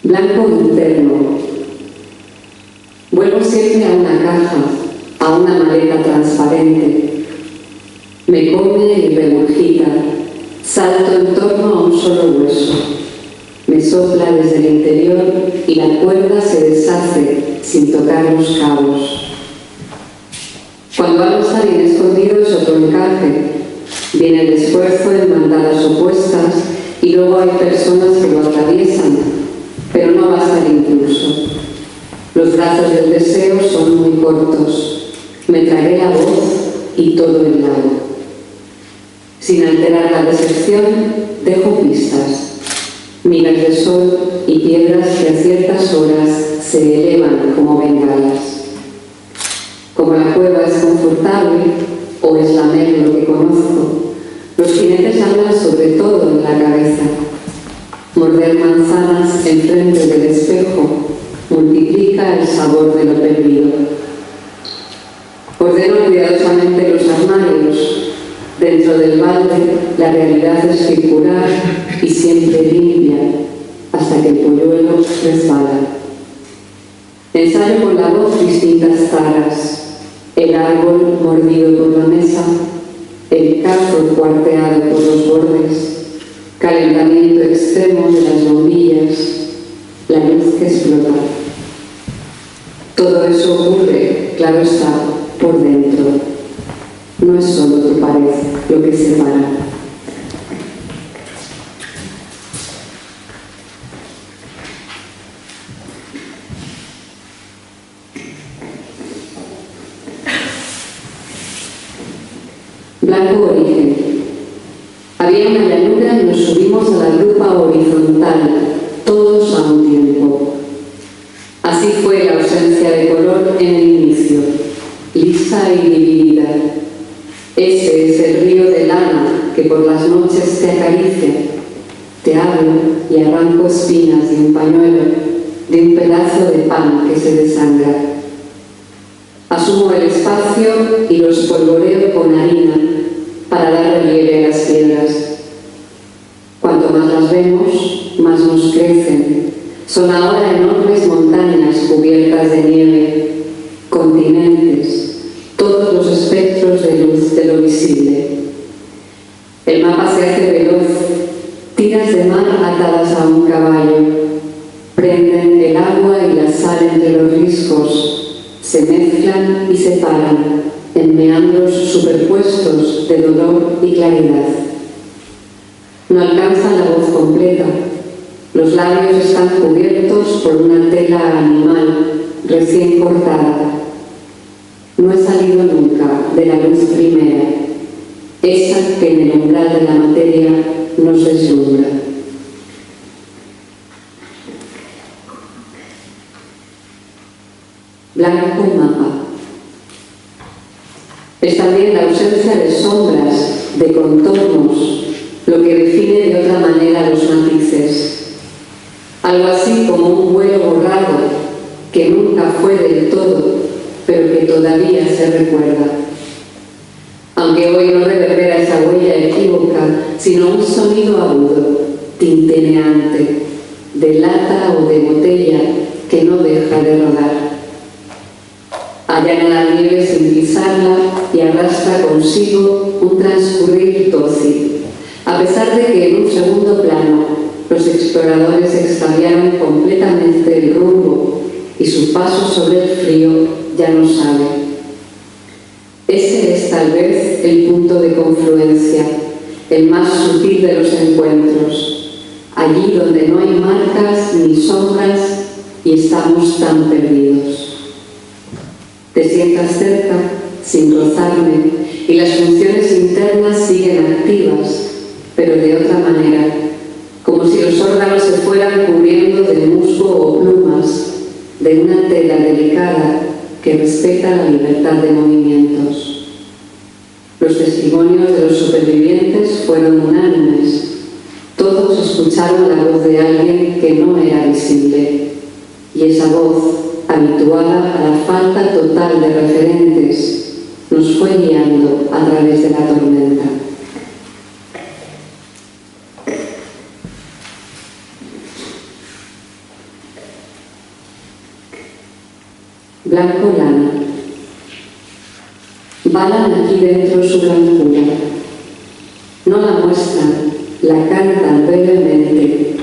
Blanco interno. Vuelvo siempre a una caja, a una maleta transparente. Me come y regurgita. Salto en torno a un solo hueso. Me sopla desde el interior y la cuerda se deshace sin tocar los cabos. Cuando algo está bien escondido es otro encaje. Viene el esfuerzo en bandadas opuestas y luego hay personas que lo atraviesan, pero no basta el impulso. Los brazos del deseo son muy cortos. Me tragué la voz y todo el lago. Sin alterar la decepción, dejo pistas. Minas de sol y piedras que a ciertas horas se elevan como bengalas. Como la cueva es confortable, o es lamer lo que conozco, los jinetes hablan sobre todo en la cabeza. Morder manzanas enfrente del espejo multiplica el sabor de lo perdido. Ordeno cuidadosamente los armarios Dentro del balde, la realidad es circular y siempre limpia, hasta que el polluelo resbala. Ensayo con la voz distintas taras, el árbol mordido por la mesa, el cazo cuarteado por los bordes, calentamiento extremo de las bombillas, la luz que explota. Todo eso ocurre, claro está, por dentro. No es solo tu pared lo que separa. Blanco origen. Había una llanura y nos subimos a la grupa horizontal, todos a un tiempo. Así fue la ausencia de color en el inicio, lisa y dividida. Ese es el río de lana que por las noches te acaricia, te hablo y arranco espinas de un pañuelo, de un pedazo de pan que se desangra. Asumo el espacio y los polvoreo con harina para dar relieve a las piedras. Cuanto más las vemos, más nos crecen. Son ahora enormes montañas cubiertas de nieve, continentes, todos los espectros de luz de lo visible. El mapa se hace veloz, tiras de mar atadas a un caballo, prenden el agua y la sal entre los riscos, se mezclan y separan en meandros superpuestos de dolor y claridad. No alcanzan la voz completa, los labios están cubiertos por una tela animal recién cortada. No he salido nunca de la luz primera, esa que en el umbral de la materia nos deslumbra. Blanco mapa. Es también la ausencia de sombras, de contornos, lo que define de otra manera los matices. Algo así como un vuelo borrado, que nunca fue del todo, pero que todavía se recuerda. Aunque hoy no reverbera esa huella equívoca, sino un sonido agudo, tintineante, de lata o de botella que no deja de rodar. Allana la nieve sin pisarla y arrastra consigo un transcurrir dócil, a pesar de que en un segundo plano los exploradores extraviaron completamente el rumbo y su paso sobre el frío ya no sabe. Ese es tal vez el punto de confluencia, el más sutil de los encuentros, allí donde no hay marcas ni sombras y estamos tan perdidos. Te sientas cerca, sin rozarme, y las funciones internas siguen activas, pero de otra manera, como si los órganos se fueran cubriendo de musgo o plumas, de una tela delicada que respeta la libertad de movimientos. Los testimonios de los supervivientes fueron unánimes. Todos escucharon la voz de alguien que no era visible, y esa voz, habituada a la falta total de referentes, nos fue guiando a través de la tormenta. Blanco lana. Balan aquí dentro su blancura. No la muestran, la cantan brevemente,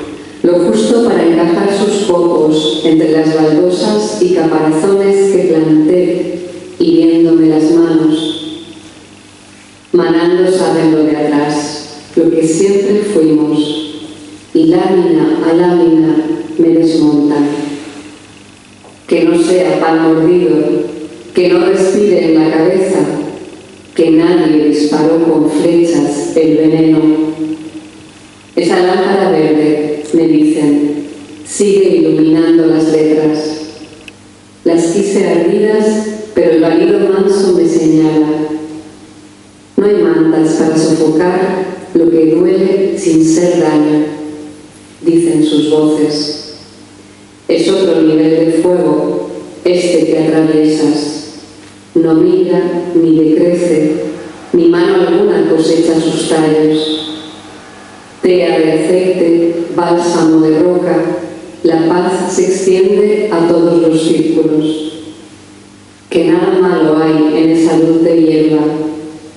lo justo para encajar sus focos entre las baldosas y caparazones que planté, hiriéndome las manos. Manando saben lo de atrás, lo que siempre fuimos, y lámina a lámina me desmontan. Que no sea pan mordido, que no respire en la cabeza, que nadie disparó con flechas el veneno. Esa lámpara verde, me dicen, sigue iluminando las letras. Las quise ardidas, pero el valido manso me señala. No hay mantas para sofocar lo que duele sin ser daño, dicen sus voces. Es otro nivel de fuego, este que atraviesas. No mira ni decrece, ni mano alguna cosecha sus tallos. Tea de aceite, bálsamo de roca, la paz se extiende a todos los círculos. Que nada malo hay en esa luz de hierba,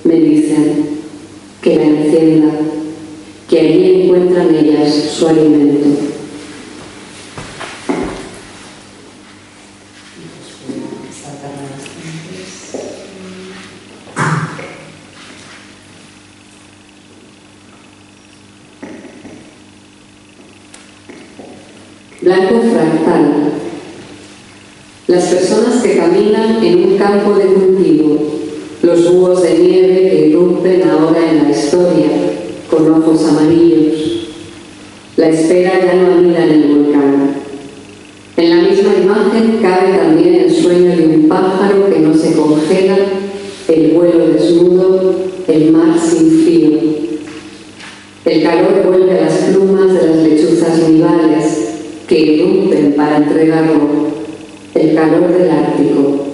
me dicen, que la encienda, que allí encuentran ellas su alimento. Blanco fractal. Las personas que caminan en un campo de cultivo, los búhos de nieve que irrumpen ahora en la historia, con ojos amarillos. La espera ya no anida en el volcán. En la misma imagen cabe también el sueño de un pájaro que no se congela, el vuelo desnudo, el mar sin frío. El calor vuelve a las plumas de las lechuzas nivales que irrumpen para entregarlo, el calor del Ártico.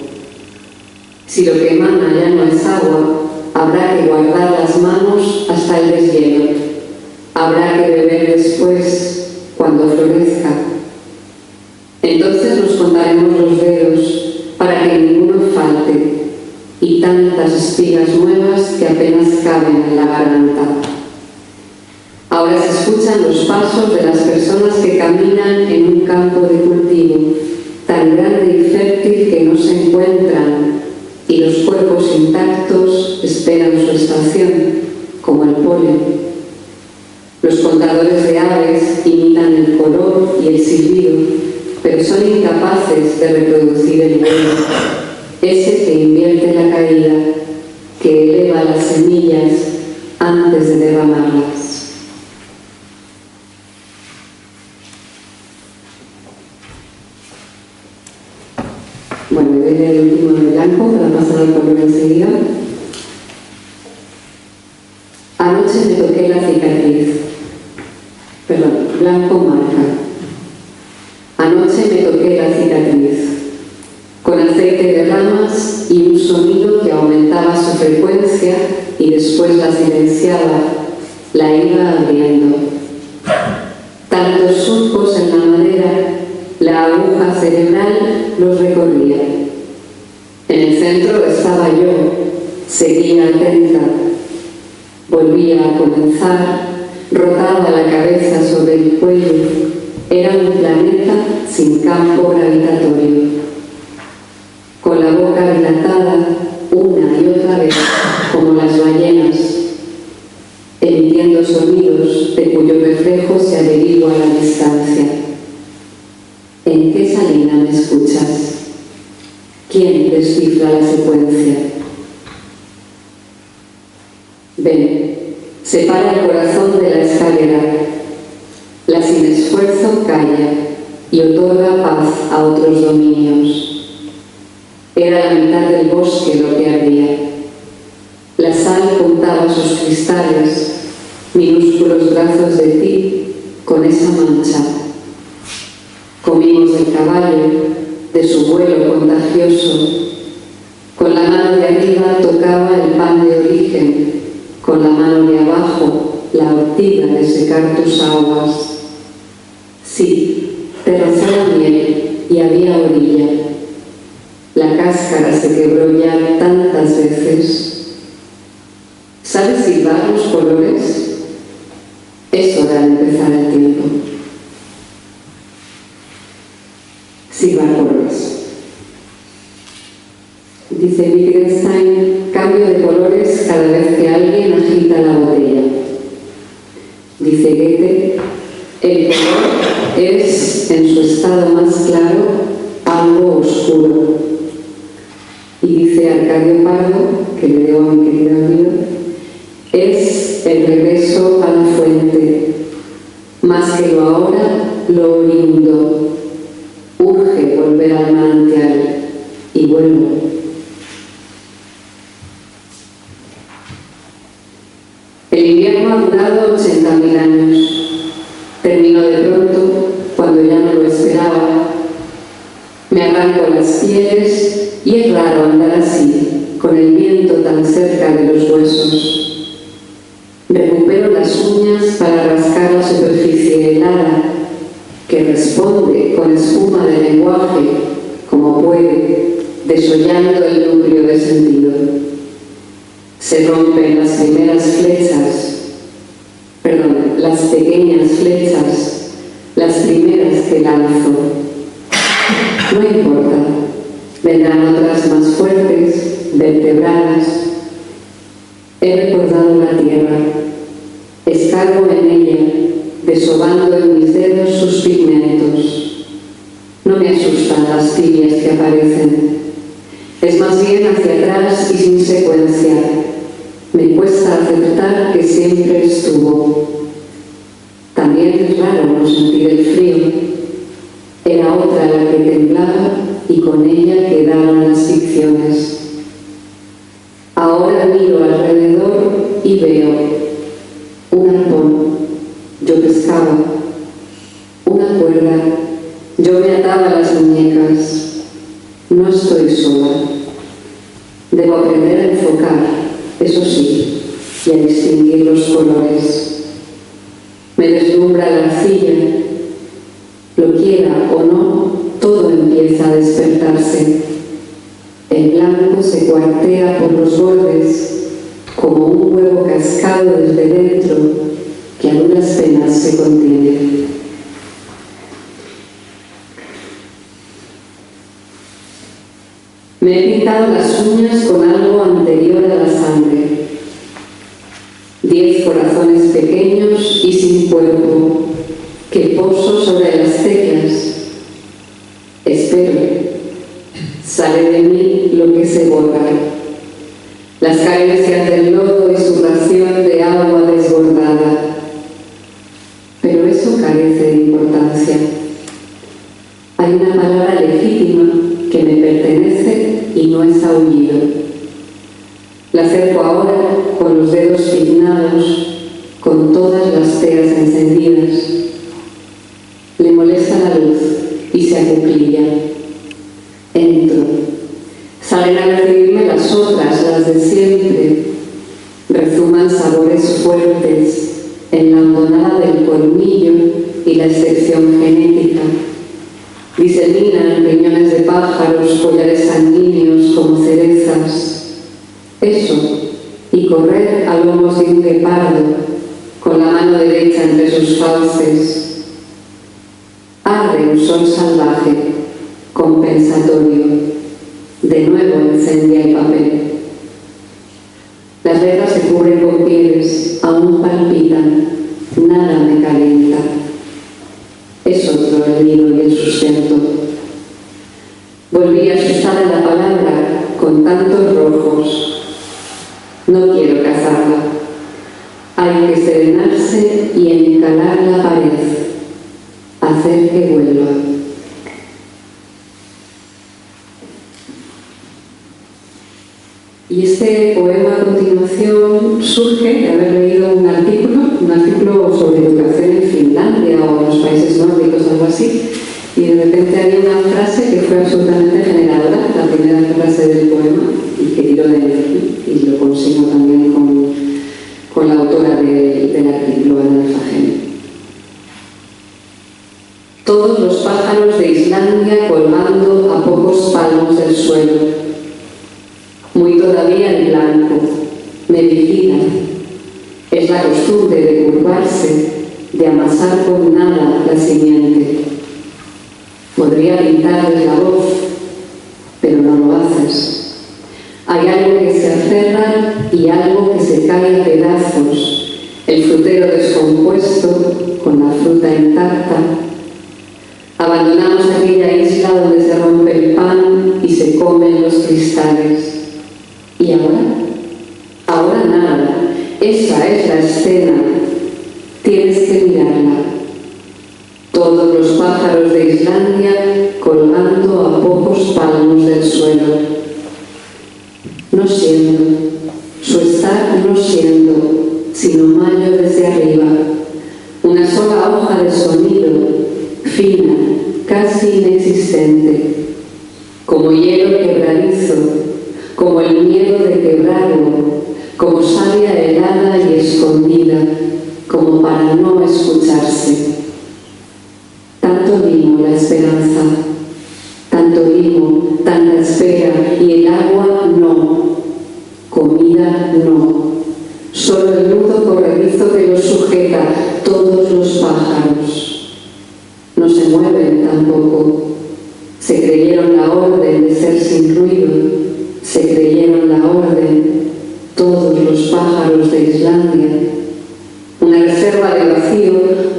Si lo que emana ya no es agua, habrá que guardar las manos hasta el deshielo. Habrá que beber después, cuando florezca. Entonces nos contaremos los dedos para que ninguno falte, y tantas espigas nuevas que apenas caben en la garganta. Ahora se escuchan los pasos de las personas que caminan en un campo de cultivo, tan grande y fértil que no se encuentran, y los cuerpos intactos esperan su estación, como el polen. Los contadores de aves imitan el color y el silbido, pero son incapaces de reproducir el vuelo, ese que invierte la caída, que eleva las semillas antes de derramarlas. Bueno, voy a leer el último de blanco para pasar al color enseguida. Anoche me toqué la cicatriz. Perdón, blanco marca. Anoche me toqué la cicatriz, con aceite de ramas y un sonido que aumentaba su frecuencia y después la silenciaba, la iba abriendo. Tantos surcos en la madera, la aguja cerebral los recorría. En el centro estaba yo, seguía atenta. Volvía a comenzar, rotaba la cabeza sobre el cuello. Era un planeta sin campo gravitatorio. Con la boca dilatada, una y otra vez, como las ballenas, emitiendo sonidos de cuyo reflejo se averigua la distancia. ¿En qué salina me escuchas? ¿Quién descifra la secuencia? Ven, separa el corazón de la escalera. La sin esfuerzo calla y otorga paz a otros dominios. Era la mitad del bosque lo que ardía. La sal contaba sus cristales, minúsculos brazos de ti con esa mancha. Comimos del caballo, de su vuelo contagioso. Con la mano de arriba tocaba el pan de origen, con la mano de abajo la ortiga de secar tus aguas. Sí, te rozó la miel y había orilla. La cáscara se quebró ya tantas veces. ¿Sabes silbar los colores? Es hora de empezar el tiempo. Silbar colores. Dice Wittgenstein, cambio de colores cada vez que alguien agita la botella. Dice Goethe, el color es, en su estado más claro, algo oscuro. Y dice Arcadio Pardo, que le debo a mi querido amigo, es el regreso a la fuente, más que lo ahora, lo oriundo. Urge volver al manantial, y vuelvo. El invierno ha durado 80.000 años. Terminó de pronto, cuando ya no lo esperaba. Me arranco las pieles y es raro andar así, con el viento tan tan cerca de los huesos. Recupero las uñas para rascar la superficie helada, que responde con espuma de lenguaje, como puede, desollando el núcleo de sentido. Se rompen las primeras flechas, las pequeñas flechas, las primeras que lanzo. No importa, vendrán otras más fuertes, vertebradas. He recordado la tierra, escarbo en ella, desobando en mis dedos sus pigmentos. No me asustan las tibias que aparecen. Es más bien hacia atrás y sin secuencia. Me cuesta aceptar que siempre estuvo. También es raro no sentir el frío. Era otra la que temblaba y con ella quedaron las ficciones. Ahora miro alrededor y veo un arpón. Yo pescaba. Una cuerda. Yo me ataba las muñecas. No estoy sola. Debo aprender a enfocar, eso sí, y a distinguir los colores. Me deslumbra la arcilla. Lo quiera o no, todo empieza a despertarse. El blanco se cuartea por los bordes, como un huevo cascado desde dentro, que a duras penas se contiene. Me he pintado las uñas con algo anterior a la sangre. 10 corazones pequeños y sin cuerpo, que poso sobre las teclas. Espero. Sale de mí lo que se borra. Las caricias del lodo y su ración de agua desbordada. Pero eso carece de importancia. Hay una palabra legítima que me pertenece y no es aullido. La acerco ahora con los dedos pignados, con todas las teas encendidas. Le molesta la luz y se acuclilla. Entro. Salen a recibirme las otras, las de siempre. Rezuman sabores fuertes en la hondonada del colmillo y la excepción genética. Diseminan riñones de pájaros, collares sanguíneos como cerezas. Eso, y correr a lomos de un guepardo, con la mano derecha entre sus fauces. Arde un sol salvaje, compensatorio. De nuevo incendia el papel. Las letras se cubren con pieles, aún palpitan, nada me calienta. Es otro el nido y el sustento. Volví asustada en la palabra, con tantos rojos. No quiero cazarla. Hay que serenarse y encalar la pared. Hacer que vuelva. Y este poema a continuación surge de haber leído un artículo sobre educación en Finlandia o en los países nórdicos, algo así, y de repente había una frase que fue absolutamente generadora, la primera frase del poema, y que tiró de él, y lo consigo también con la autora del artículo, Ana Alfajén. Todos los pájaros de Islandia colgando a pocos palmos del suelo. Muy todavía en blanco, me vigilan. Es la costumbre de curvarse, de amasar con nada la simiente. Podría pintarles la voz, pero no lo haces. Hay algo que se aferra y algo que se cae a pedazos. El frutero descompuesto, con la fruta intacta. Abandonamos aquella isla donde se rompe el pan y se comen los cristales. ¿Y ahora? Ahora nada. Esa es la escena. Tienes que mirarla. Todos los pájaros de Islandia colgando a pocos palmos del suelo. No siendo. Su estar no siendo, sino mayo desde arriba. Una sola hoja de sonido, fina, casi inexistente. Como hielo quebradizo, como el miedo de quebrarlo, como savia helada y escondida, como para no escucharse. Tanto limo la esperanza, tanto limo, tanta espera, y el agua no, comida no, solo el nudo corredizo que los sujeta, todos los pájaros. No se mueven tampoco, se creyeron la orden de ser sin ruido, se creyeron la orden, todos los pájaros de Islandia. Una reserva de vacío,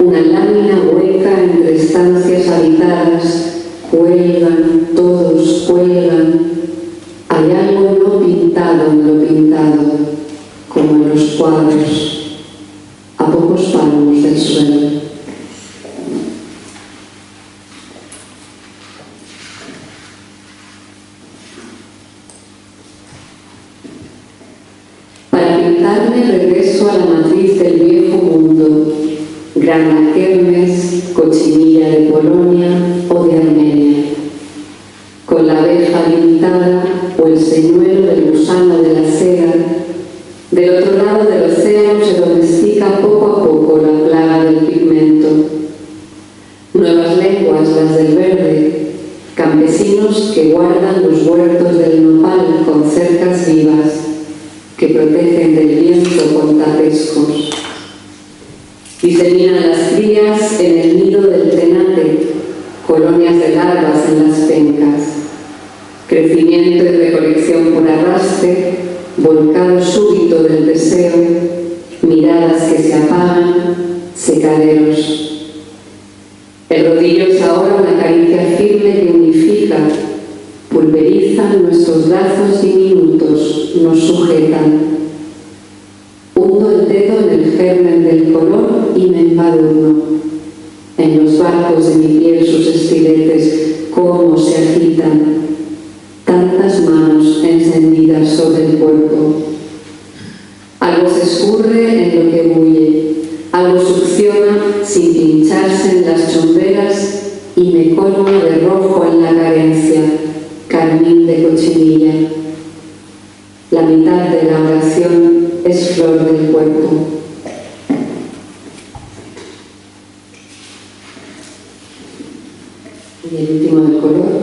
una lámina hueca entre estancias habitadas, cuelgan, todos cuelgan. Hay algo no pintado en lo pintado, como en los cuadros, a pocos palmos del suelo. Para pintarme regreso a la matriz del viejo mundo, grana kermes, cochinilla de Polonia o de Armenia, con la abeja pintada o el señuelo del gusano de la cera. Del otro lado del océano se domestica poco a poco la plaga del pigmento. Nuevas lenguas, las del verde, campesinos que guardan los huertos del nopal con cercas vivas, que protegen del viento con tapescos. Diseminan las crías en el nido del tenate, colonias de larvas en las pencas, crecimiento y recolección por arrastre, volcado súbito del deseo, miradas que se apagan, secaderos. El rodillo es ahora una caricia firme que unifica, pulverizan nuestros brazos diminutos, nos sujetan. Hundo el dedo en el germen del color y me embadurno. En los barcos de mi piel sus estiletes, cómo se agitan. Tantas manos encendidas sobre el cuerpo. Algo se escurre en lo que bulle, algo succiona sin pincharse en las chomberas y me colmo de rojo en la carencia, carmín de cochinilla. La mitad de la oración es flor del cuerpo. Y el último del color.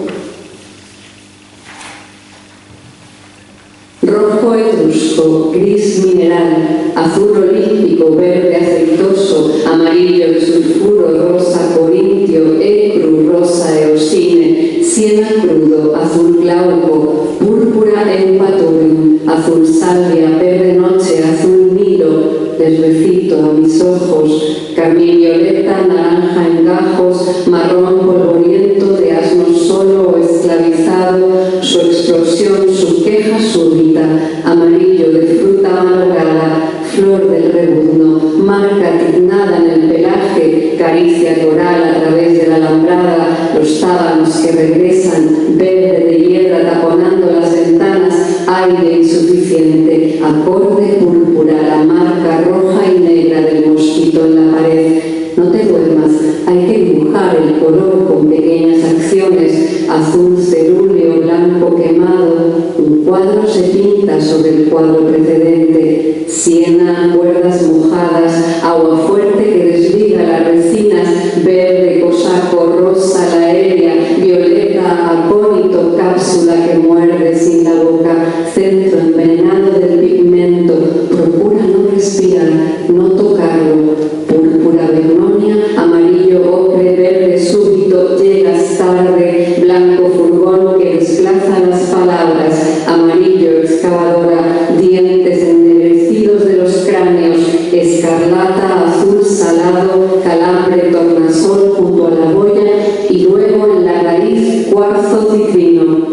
Rojo etrusco, gris mineral, azul olímpico, verde aceitoso, amarillo de sulfuro, rosa corintio, ecru, rosa eosine, siena crudo, azul glauco, púrpura empaturium, azul salvia, verde noche, azul nilo, les recito a mis ojos, carmín violeta, naranja en gajos, marrón polvoriento de asno solo o esclavizado, su explosión, su queja súbita, amarillo de fruta amargada, flor del rebuzno, marca tiznada en el pelaje, caricia coral a través de la alambrada, los tábanos que regresan, verde de hiedra taponando las ventanas, aire insuficiente, acorde púrpura, la marca roja y negra del mosquito en la pared. No te duermas, hay que dibujar el color con pequeñas acciones, azul cerúleo, blanco quemado, un cuadro se pinta sobre el cuadro precedente, siena, cuerdas mojadas, agua fuerte que desliga las resinas, verde, cosaco, rosa, la aérea, violeta, acónito, cápsula que muerde sin la boca, centro envenenado del pigmento, procura no respirar, no tocarlo, púrpura begonia, amarillo, ocre, verde súbito, llegas tarde, blanco furgón que desplaza las palabras, amarillo excavadora, dientes ennegrecidos de los cráneos, escarlata, azul salado, calambre, tornasol junto a la boya y luego en la raíz cuarzo citrino.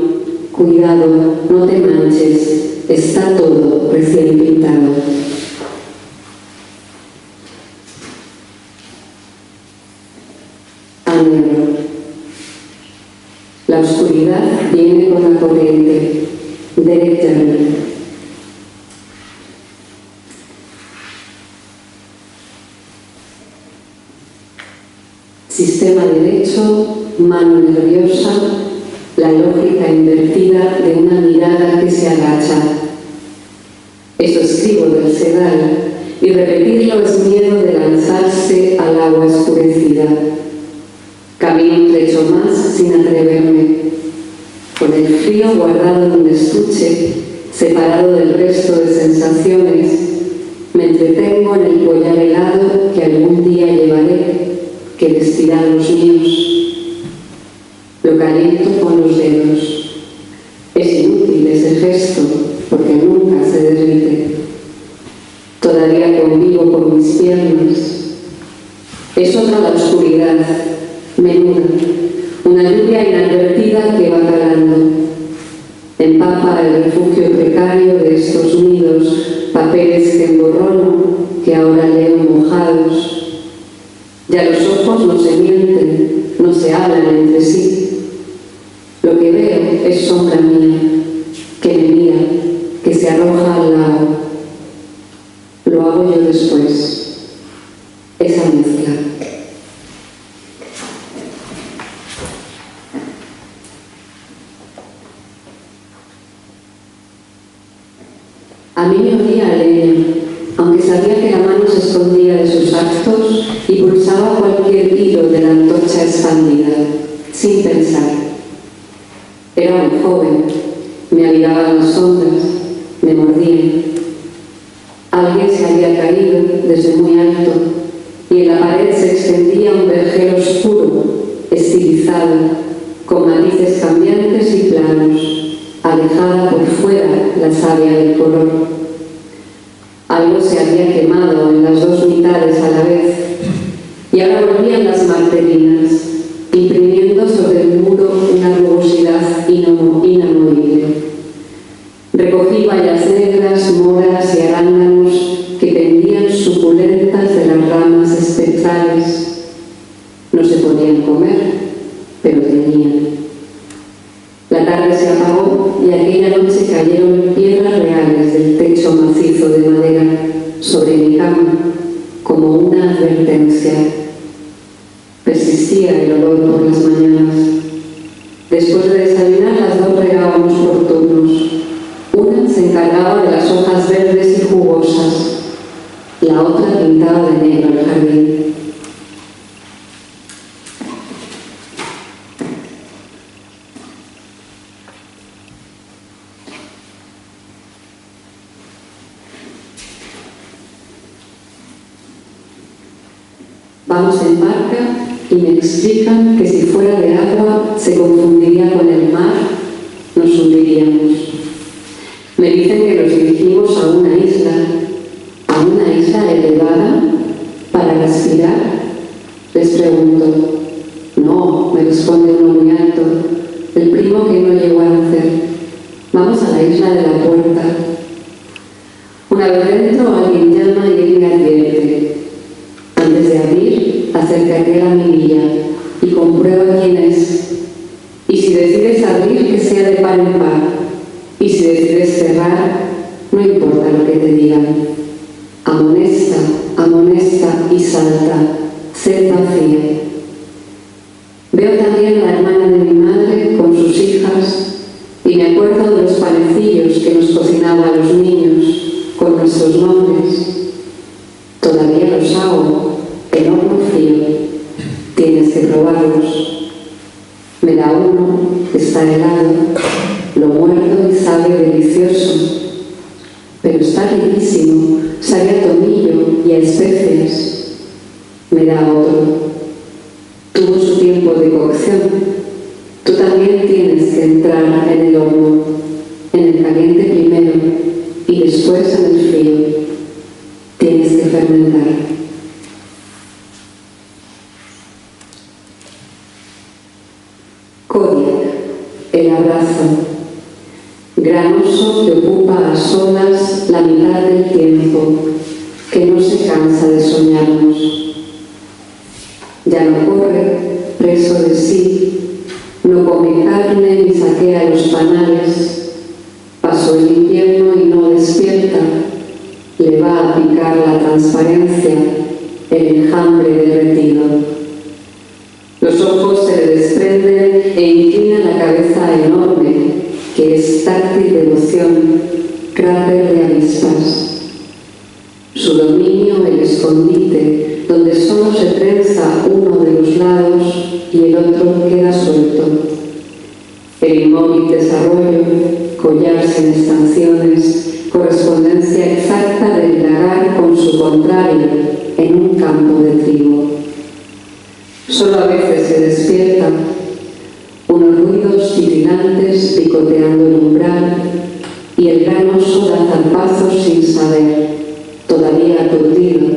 Cuidado, no te manches, está todo recién pintado. La oscuridad viene con la corriente. Derek Jarman. Sistema derecho, mano nerviosa, la lógica invertida de una mirada que se agacha. Eso escribo del sedal, y repetirlo es miedo de lanzarse al agua escurecida. Camino un trecho más sin atreverme, con el frío guardado en un estuche, separado del resto de sensaciones. Me entretengo en el collar helado que algún día llevaré, que vestirán los míos. Lo caliento con los dedos. Es inútil ese gesto, porque nunca se derrite. Todavía convivo con mis piernas. Es otra la oscuridad, menuda, una lluvia inadvertida que va calando. Empapa el refugio precario de estos nidos, papeles que emborrono, que ahora leo mojados. Ya los ojos no se mienten, no se hablan entre sí. Lo que veo es sombra mía, que me mira, que se arroja al lago. Lo hago yo después. Esa mezcla. A mí me olía a leña, aunque sabía que la mano se escondía de sus actos y pulsaba cualquier hilo de la antorcha expandida, sin pensar. Era un joven, me avivaban las ondas, me mordían. Alguien se había caído desde muy alto y en la pared se extendía un vergel oscuro, estilizado, con matices cambiantes y planos, alejada por fuera la savia del color. Algo se había quemado en las dos mitades a la vez y ahora volvían las martelinas, imprimiendo sobre el muro una rugosidad inamovible. Recogí bayas negras, moras y arándanos que pendían suculentas de las ramas espectrales. No se podían comer, pero tenían. La tarde se apagó y aquella noche cayeron piedras reales del techo macizo de madera sobre mi cama, como una advertencia. Persistía el olor por las mañanas. Después de desayunar, las dos regábamos por turnos. Una se encargaba de las hojas verdes y jugosas, la otra pintaba de negro el jardín. Vamos en barca y me explican que si fuera de agua se confundiría con el mar, nos hundiríamos. Me dicen que nos dirigimos a una isla elevada para respirar. Les pregunto. No, me responde uno muy alto, el primo que no llegó a nacer. Vamos a la isla de la Puerta. Una vez dentro, alguien llama y él me advierte. Antes de abrir, acercaré la mirilla y comprueba quién es. Y si decides abrir, que sea de par en par. Y si decides cerrar, no importa lo que te digan. Amonesta, amonesta y salta. Sed vacía. Veo también a la hermana de mi madre con sus hijas y me acuerdo de los panecillos que nos cocinaba a los niños con nuestros nombres. Todavía los hago, en horno frío. Tienes que probarlos. Me da uno, está helado, lo muerdo y sabe delicioso. Pero está riquísimo, sabe a tomillo y a especias. Me da otro. Tuvo su tiempo de cocción. Tú también tienes que entrar en el horno, en el caliente primero y después en el frío. Tienes que fermentar. Kodiak, el abrazo. Granoso que ocupa a solas la mitad del tiempo, que no se cansa de soñarnos. Ya no corre, preso de sí, no come carne ni saquea los panales. Pasó el invierno y no despierta, le va a picar la transparencia, el enjambre derretido. Los ojos se le desprenden e inclinan la cabeza enorme, que es táctil devoción, cráter de avispas. Su dominio, el escondite, donde solo se trenza uno de los lados y el otro queda suelto. El inmóvil desarrollo, collar sin expansiones, correspondencia exacta del lagar con su contrario en un campo de trigo. Solo a veces se despierta, unos ruidos titilantes picoteando el umbral y el ganoso da zarpazos sin saber, todavía aturdido,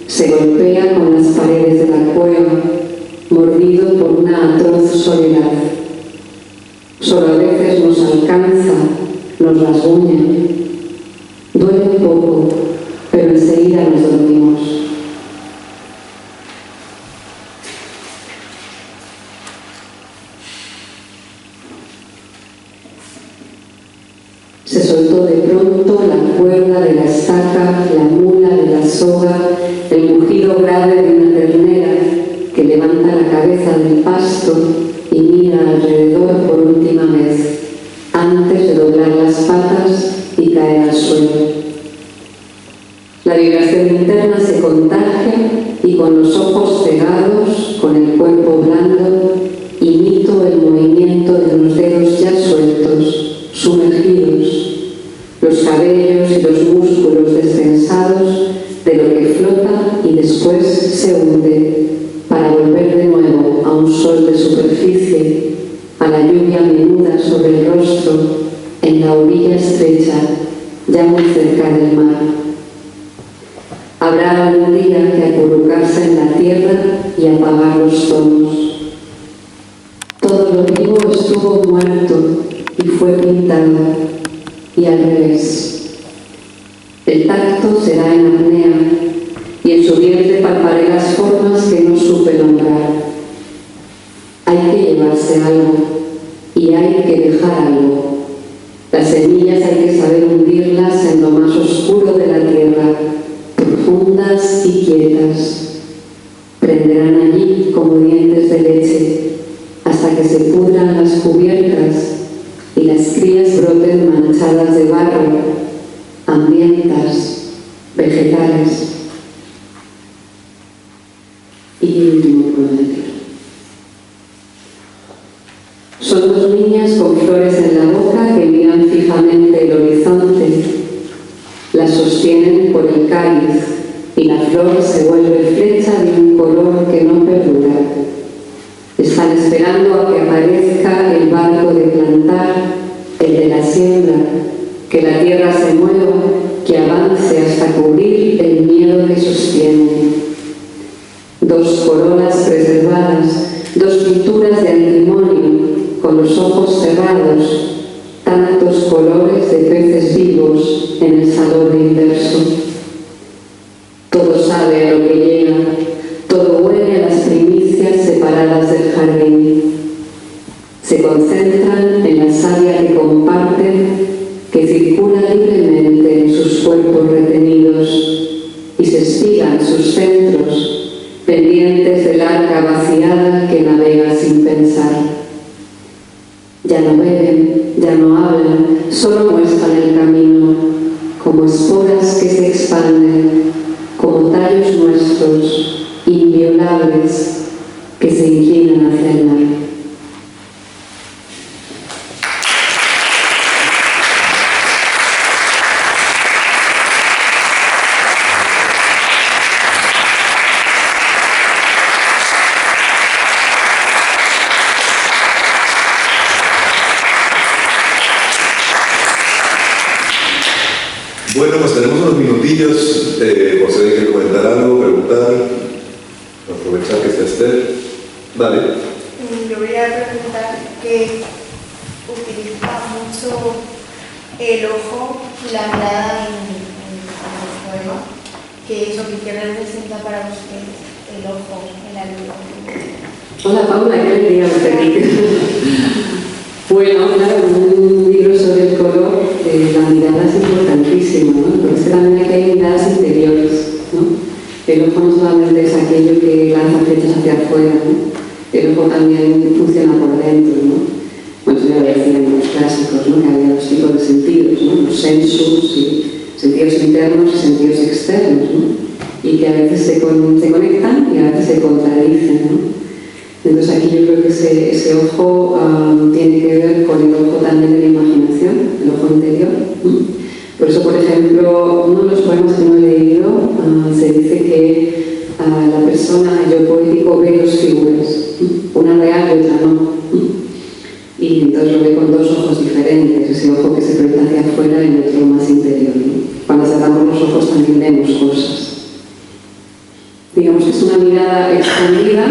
se golpea con las paredes de la cueva, mordido por una atroz soledad. Solo a veces nos alcanza, nos rasguña. Duele un poco, pero enseguida nos dormimos. Se soltó de pronto la cuerda de la estaca, la mula de la soga, el mugido grave de una ternera que levanta la cabeza del pasto y mira alrededor por última vez, antes de doblar las patas y caer al suelo. La vibración interna se contagia y con los ojos cegados, con el cuerpo blando, imito el movimiento de los dedos ya sueltos, sumergidos, los cabellos y los músculos descensados de lo que flota y después se hunde para volver de nuevo a un sol de superficie, a la lluvia menuda sobre el rostro, en la orilla estrecha, ya muy cerca del mar. Habrá algún día que acurrucarse en la tierra y apagar los tonos. Todo lo vivo estuvo muerto y fue pintado, y al revés. El tacto será en apnea, y en su vientre palparé las formas que no supe nombrar. Hay que llevarse algo, y hay que dejar algo. Las semillas hay que saber hundirlas en lo más oscuro de la tierra, profundas y quietas. Prenderán allí como dientes de leche, hasta que se pudran las cubiertas y las crías broten manchadas de barro, hambrientas, vegetales. Y último poema. Son dos niñas con flores en la boca que miran fijamente el horizonte, las sostienen por el cáliz y la flor se vuelve flecha de un color que no perdura. Están esperando a que aparezca el barco de plantar, el de la siembra, que la tierra se mueva, que avance hasta cubrir el miedo que sostiene. Dos corolas preservadas, dos pinturas de antimonio, con los ojos cerrados, tantos colores de peces vivos en el salón inverso. Todo sabe a lo que llega, todo huele a las primicias separadas del jardín. Se concentran en la savia que comparten, que circula libremente en sus cuerpos retenidos, y se espigan sus centros, pendientes del arca vaciada que navega sin pensar. Ya no beben, ya no hablan, solo muestran el camino, como esporas que se expanden, como tallos nuestros, inviolables, que se inclinan hacia el mar. Bueno, pues tenemos unos minutillos por si alguien quiere comentar algo, preguntar, aprovechar que está Esther. Vale. Yo voy a preguntar que utiliza mucho el ojo y la mirada en el poema. ¿Qué representa para usted el ojo en la luz? Hola Paula, qué alegría verte. Bueno, claro, un libro sobre el color, la mirada es importantísima, ¿no? Porque es que también hay miradas interiores, ¿no? El ojo no solamente es aquello que lanza flechas hacia afuera, ¿no? El ojo también funciona por dentro, ¿no? Bueno, eso ya lo decían los clásicos, ¿no? Que había dos tipos de sentidos, ¿no? Los sensus, sentidos internos y sentidos externos, ¿no? Y que a veces se conectan y a veces se contradicen, ¿no? Entonces aquí yo creo que ese ojo tiene que ver con el ojo también de la imaginación, el ojo interior. Por eso, por ejemplo, uno de los poemas que no he leído se dice que la persona, el yo poético, ve dos figuras, una real y otra no. Y entonces lo ve con dos ojos diferentes, ese ojo que se proyecta hacia afuera y el otro más interior, ¿no? Cuando cerramos los ojos también vemos cosas. Digamos que es una mirada expandida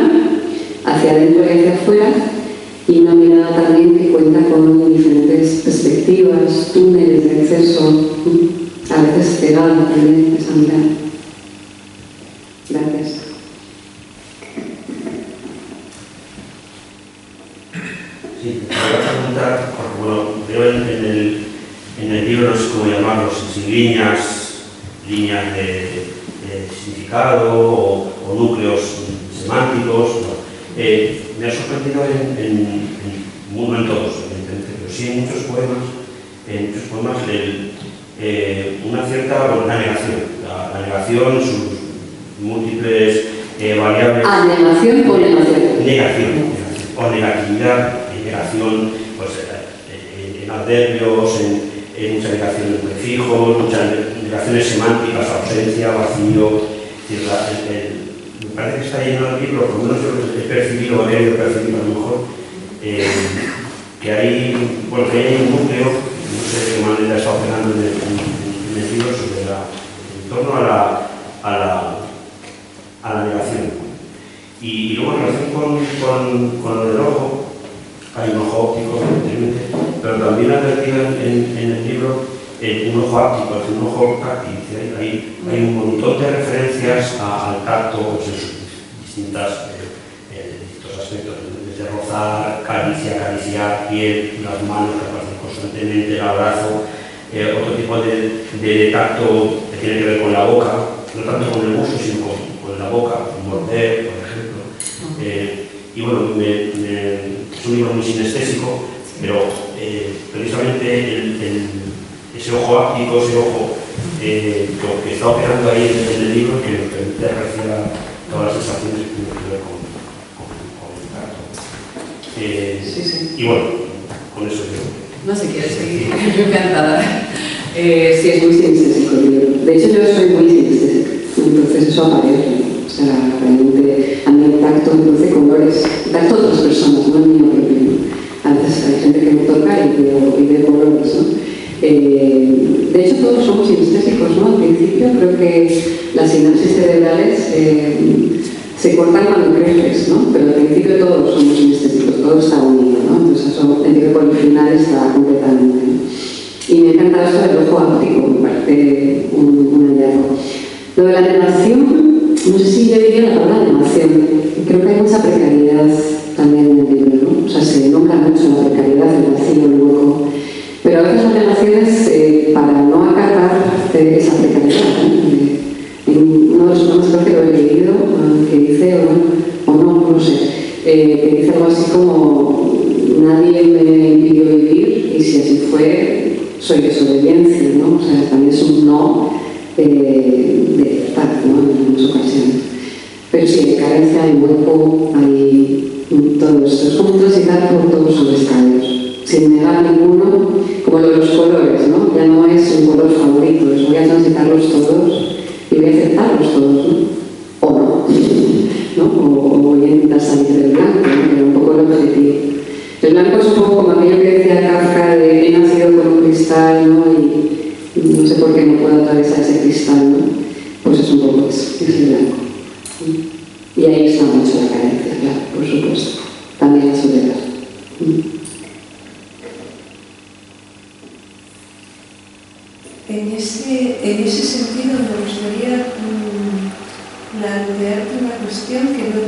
hacia adentro y hacia afuera, y una mirada también que cuenta con diferentes perspectivas, túneles de acceso, a veces cegada también esa mirada. Gracias. Sí, te voy a preguntar, porque bueno, veo en el libro, no sé cómo llamarlos, sin líneas de significado o núcleos semánticos. Me ha sorprendido no en todos, evidentemente, pero sí en muchos poemas, una cierta negación. La negación, sus múltiples variables. ¿Negación o negación? Negación, o negatividad, negación, pues, en adverbios, en mucha negación en prefijos, muchas negaciones semánticas, ausencia, vacío. Me parece que está lleno el libro, por lo menos yo he percibido, he querido percibir a lo mejor, que hay un núcleo, no sé de qué manera está operando en el libro, en torno a la negación. Y luego en relación con lo del ojo, hay un ojo óptico, evidentemente, pero también advertido en el libro un ojo áptico, un ojo táctil. Hay un montón de referencias al tacto, pues, en sus distintos aspectos, desde rozar, acariciar piel, las manos que aparecen constantemente, el abrazo, otro tipo de tacto que tiene que ver con la boca, no tanto con el busto, sino con la boca, morder, por ejemplo. Y bueno, es un libro muy sinestésico, pero precisamente ese ojo áptico, ese ojo que está operando ahí en el libro, que nos permite apreciar todas las sensaciones que tienen que ver con el tacto. Sí. Y bueno, con eso yo. No sé, quiero seguir. Yo encantada. Sí, es muy sinestésico el libro. De hecho, yo soy muy sinestésica, entonces eso aparece. O sea, realmente a mí el tacto me produce colores. Tacto de otras personas, no el mío propio. A veces hay gente que me toca y veo colores, ¿no? De hecho, todos somos sinestésicos, ¿no? Al principio creo que las sinapsis cerebrales se cortan cuando creces, ¿no? Pero al principio todos somos sinestésicos, todo está unido, ¿no? Entonces eso entiendo que por el final está completamente, ¿no? Y me encanta esto del ojo áptico, me parece un hallazgo. Lo de la negación, no sé si yo diría la palabra negación. Creo que hay mucha precariedad también en el libro, ¿no? O sea, se nota mucho la precariedad, el vacío, el hueco. Pero a veces las negaciones, para no acargar esa precariedad, ¿no? En uno de los poemas creo que lo he leído, que dice, o no sé, que dice algo así como: nadie me impidió vivir, y si así fue, soy desobediencia, ¿no? O sea, también es un no de libertad, ¿no? En algunas ocasiones. Pero sí, hay carencia, hay hueco, hay todo esto. Es como transitar por todos los escaleos, sin negar ninguno, como lo de los colores, ¿no? Ya no es un color favorito, es voy a transitarlos todos y voy a aceptarlos todos, ¿no? O no, ¿no? O voy a intentar salir del blanco, ¿no? Que era un poco el objetivo. El blanco es un poco como aquello que decía Kafka de he nacido con un cristal, ¿no? Y no sé por qué no puedo atravesar ese cristal, ¿no? Pues es un poco eso, es el blanco. Y ahí está mucho la carencia, claro, por supuesto. También la soledad. En ese sentido me gustaría plantearte una cuestión que no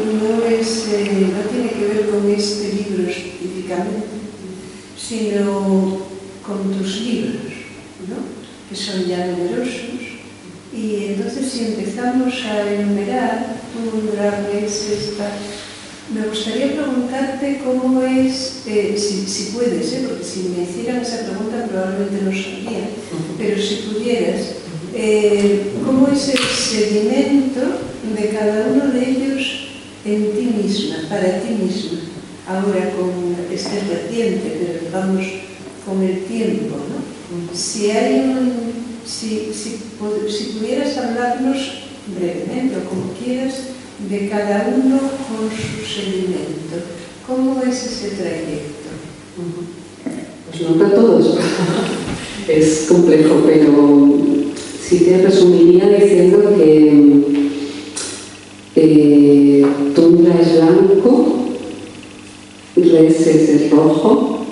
tiene que ver con este libro específicamente, sino con tus libros, ¿no? Que son ya numerosos. Y entonces, si empezamos a enumerar, tú darles esta Me gustaría preguntarte cómo es, si puedes, porque si me hicieran esa pregunta probablemente no sabría, pero si pudieras, ¿cómo es el sedimento de cada uno de ellos en ti misma, para ti misma? Ahora con este reciente, pero digamos con el tiempo, ¿no? Si pudieras hablarnos brevemente o como quieras de cada uno con su sedimento, ¿cómo es ese trayecto? Pues no para todos, es complejo, pero sí te resumiría diciendo que tundra es blanco, reses es rojo,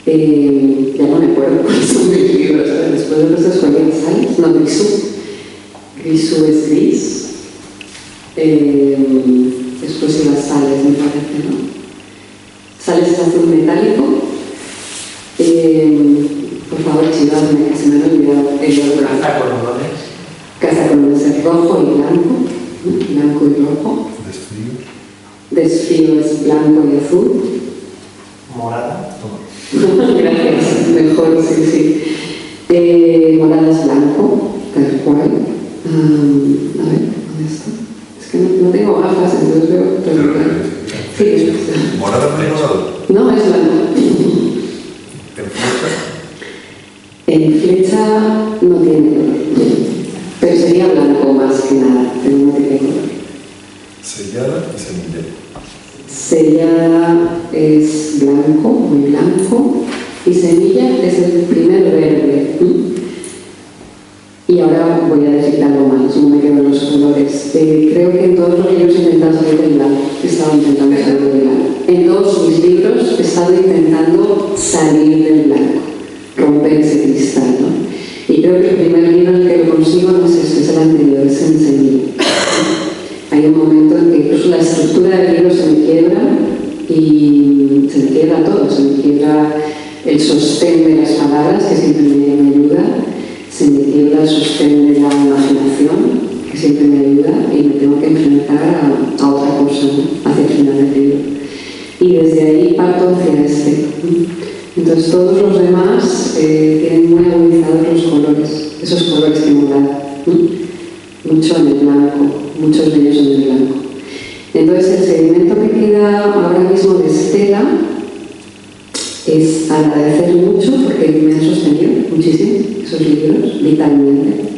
ya no me acuerdo cuáles son mis libros, después de los sales, no, grisú es gris, después iba sales, me parece, ¿no? Sales es azul metálico, por favor, chivadme, que se me han olvidado el otro. Caza con colores. Caza con colores es rojo y blanco, ¿no? Blanco y rojo. Desfrío es blanco y azul. Morada. Gracias, mejor, sí. Morada es blanco, tal cual. A ver, ¿dónde está? Es que no tengo gafas, entonces veo todo claro. Sí, ¿Morada no es morado? no, es blanco. ¿En flecha? En flecha no tiene color, pero sería blanco más que nada, pero no tiene color. Sellada y semilla. Sellada es blanco, muy blanco, y semilla es el primer verde. Y ahora voy a descifrarlo más, no me quedo en los colores. Creo que en todos los libros he intentado salir del blanco. He estado intentando salir del blanco. En todos mis libros he estado intentando salir del blanco, romper ese cristal, ¿no? Y creo que el primer libro en el que lo consigo no es este, es el anterior, es en semilla. Hay un momento en que incluso la estructura del libro se me quiebra y se me quiebra todo, se me quiebra el sostén de las palabras, que siempre me ayuda, se me quiebra el sostén de la imaginación, que siempre me ayuda, y me tengo que enfrentar a otra cosa, ¿no? Hacia el final del libro. Y desde ahí parto hacia este. Entonces todos los demás tienen muy agudizados los colores, esos colores que me dan, mucho en el blanco, muchos de ellos en el blanco. Entonces el sedimento que queda ahora mismo de Estela es agradecer mucho porque me han sostenido muchísimo esos libros, vitalmente.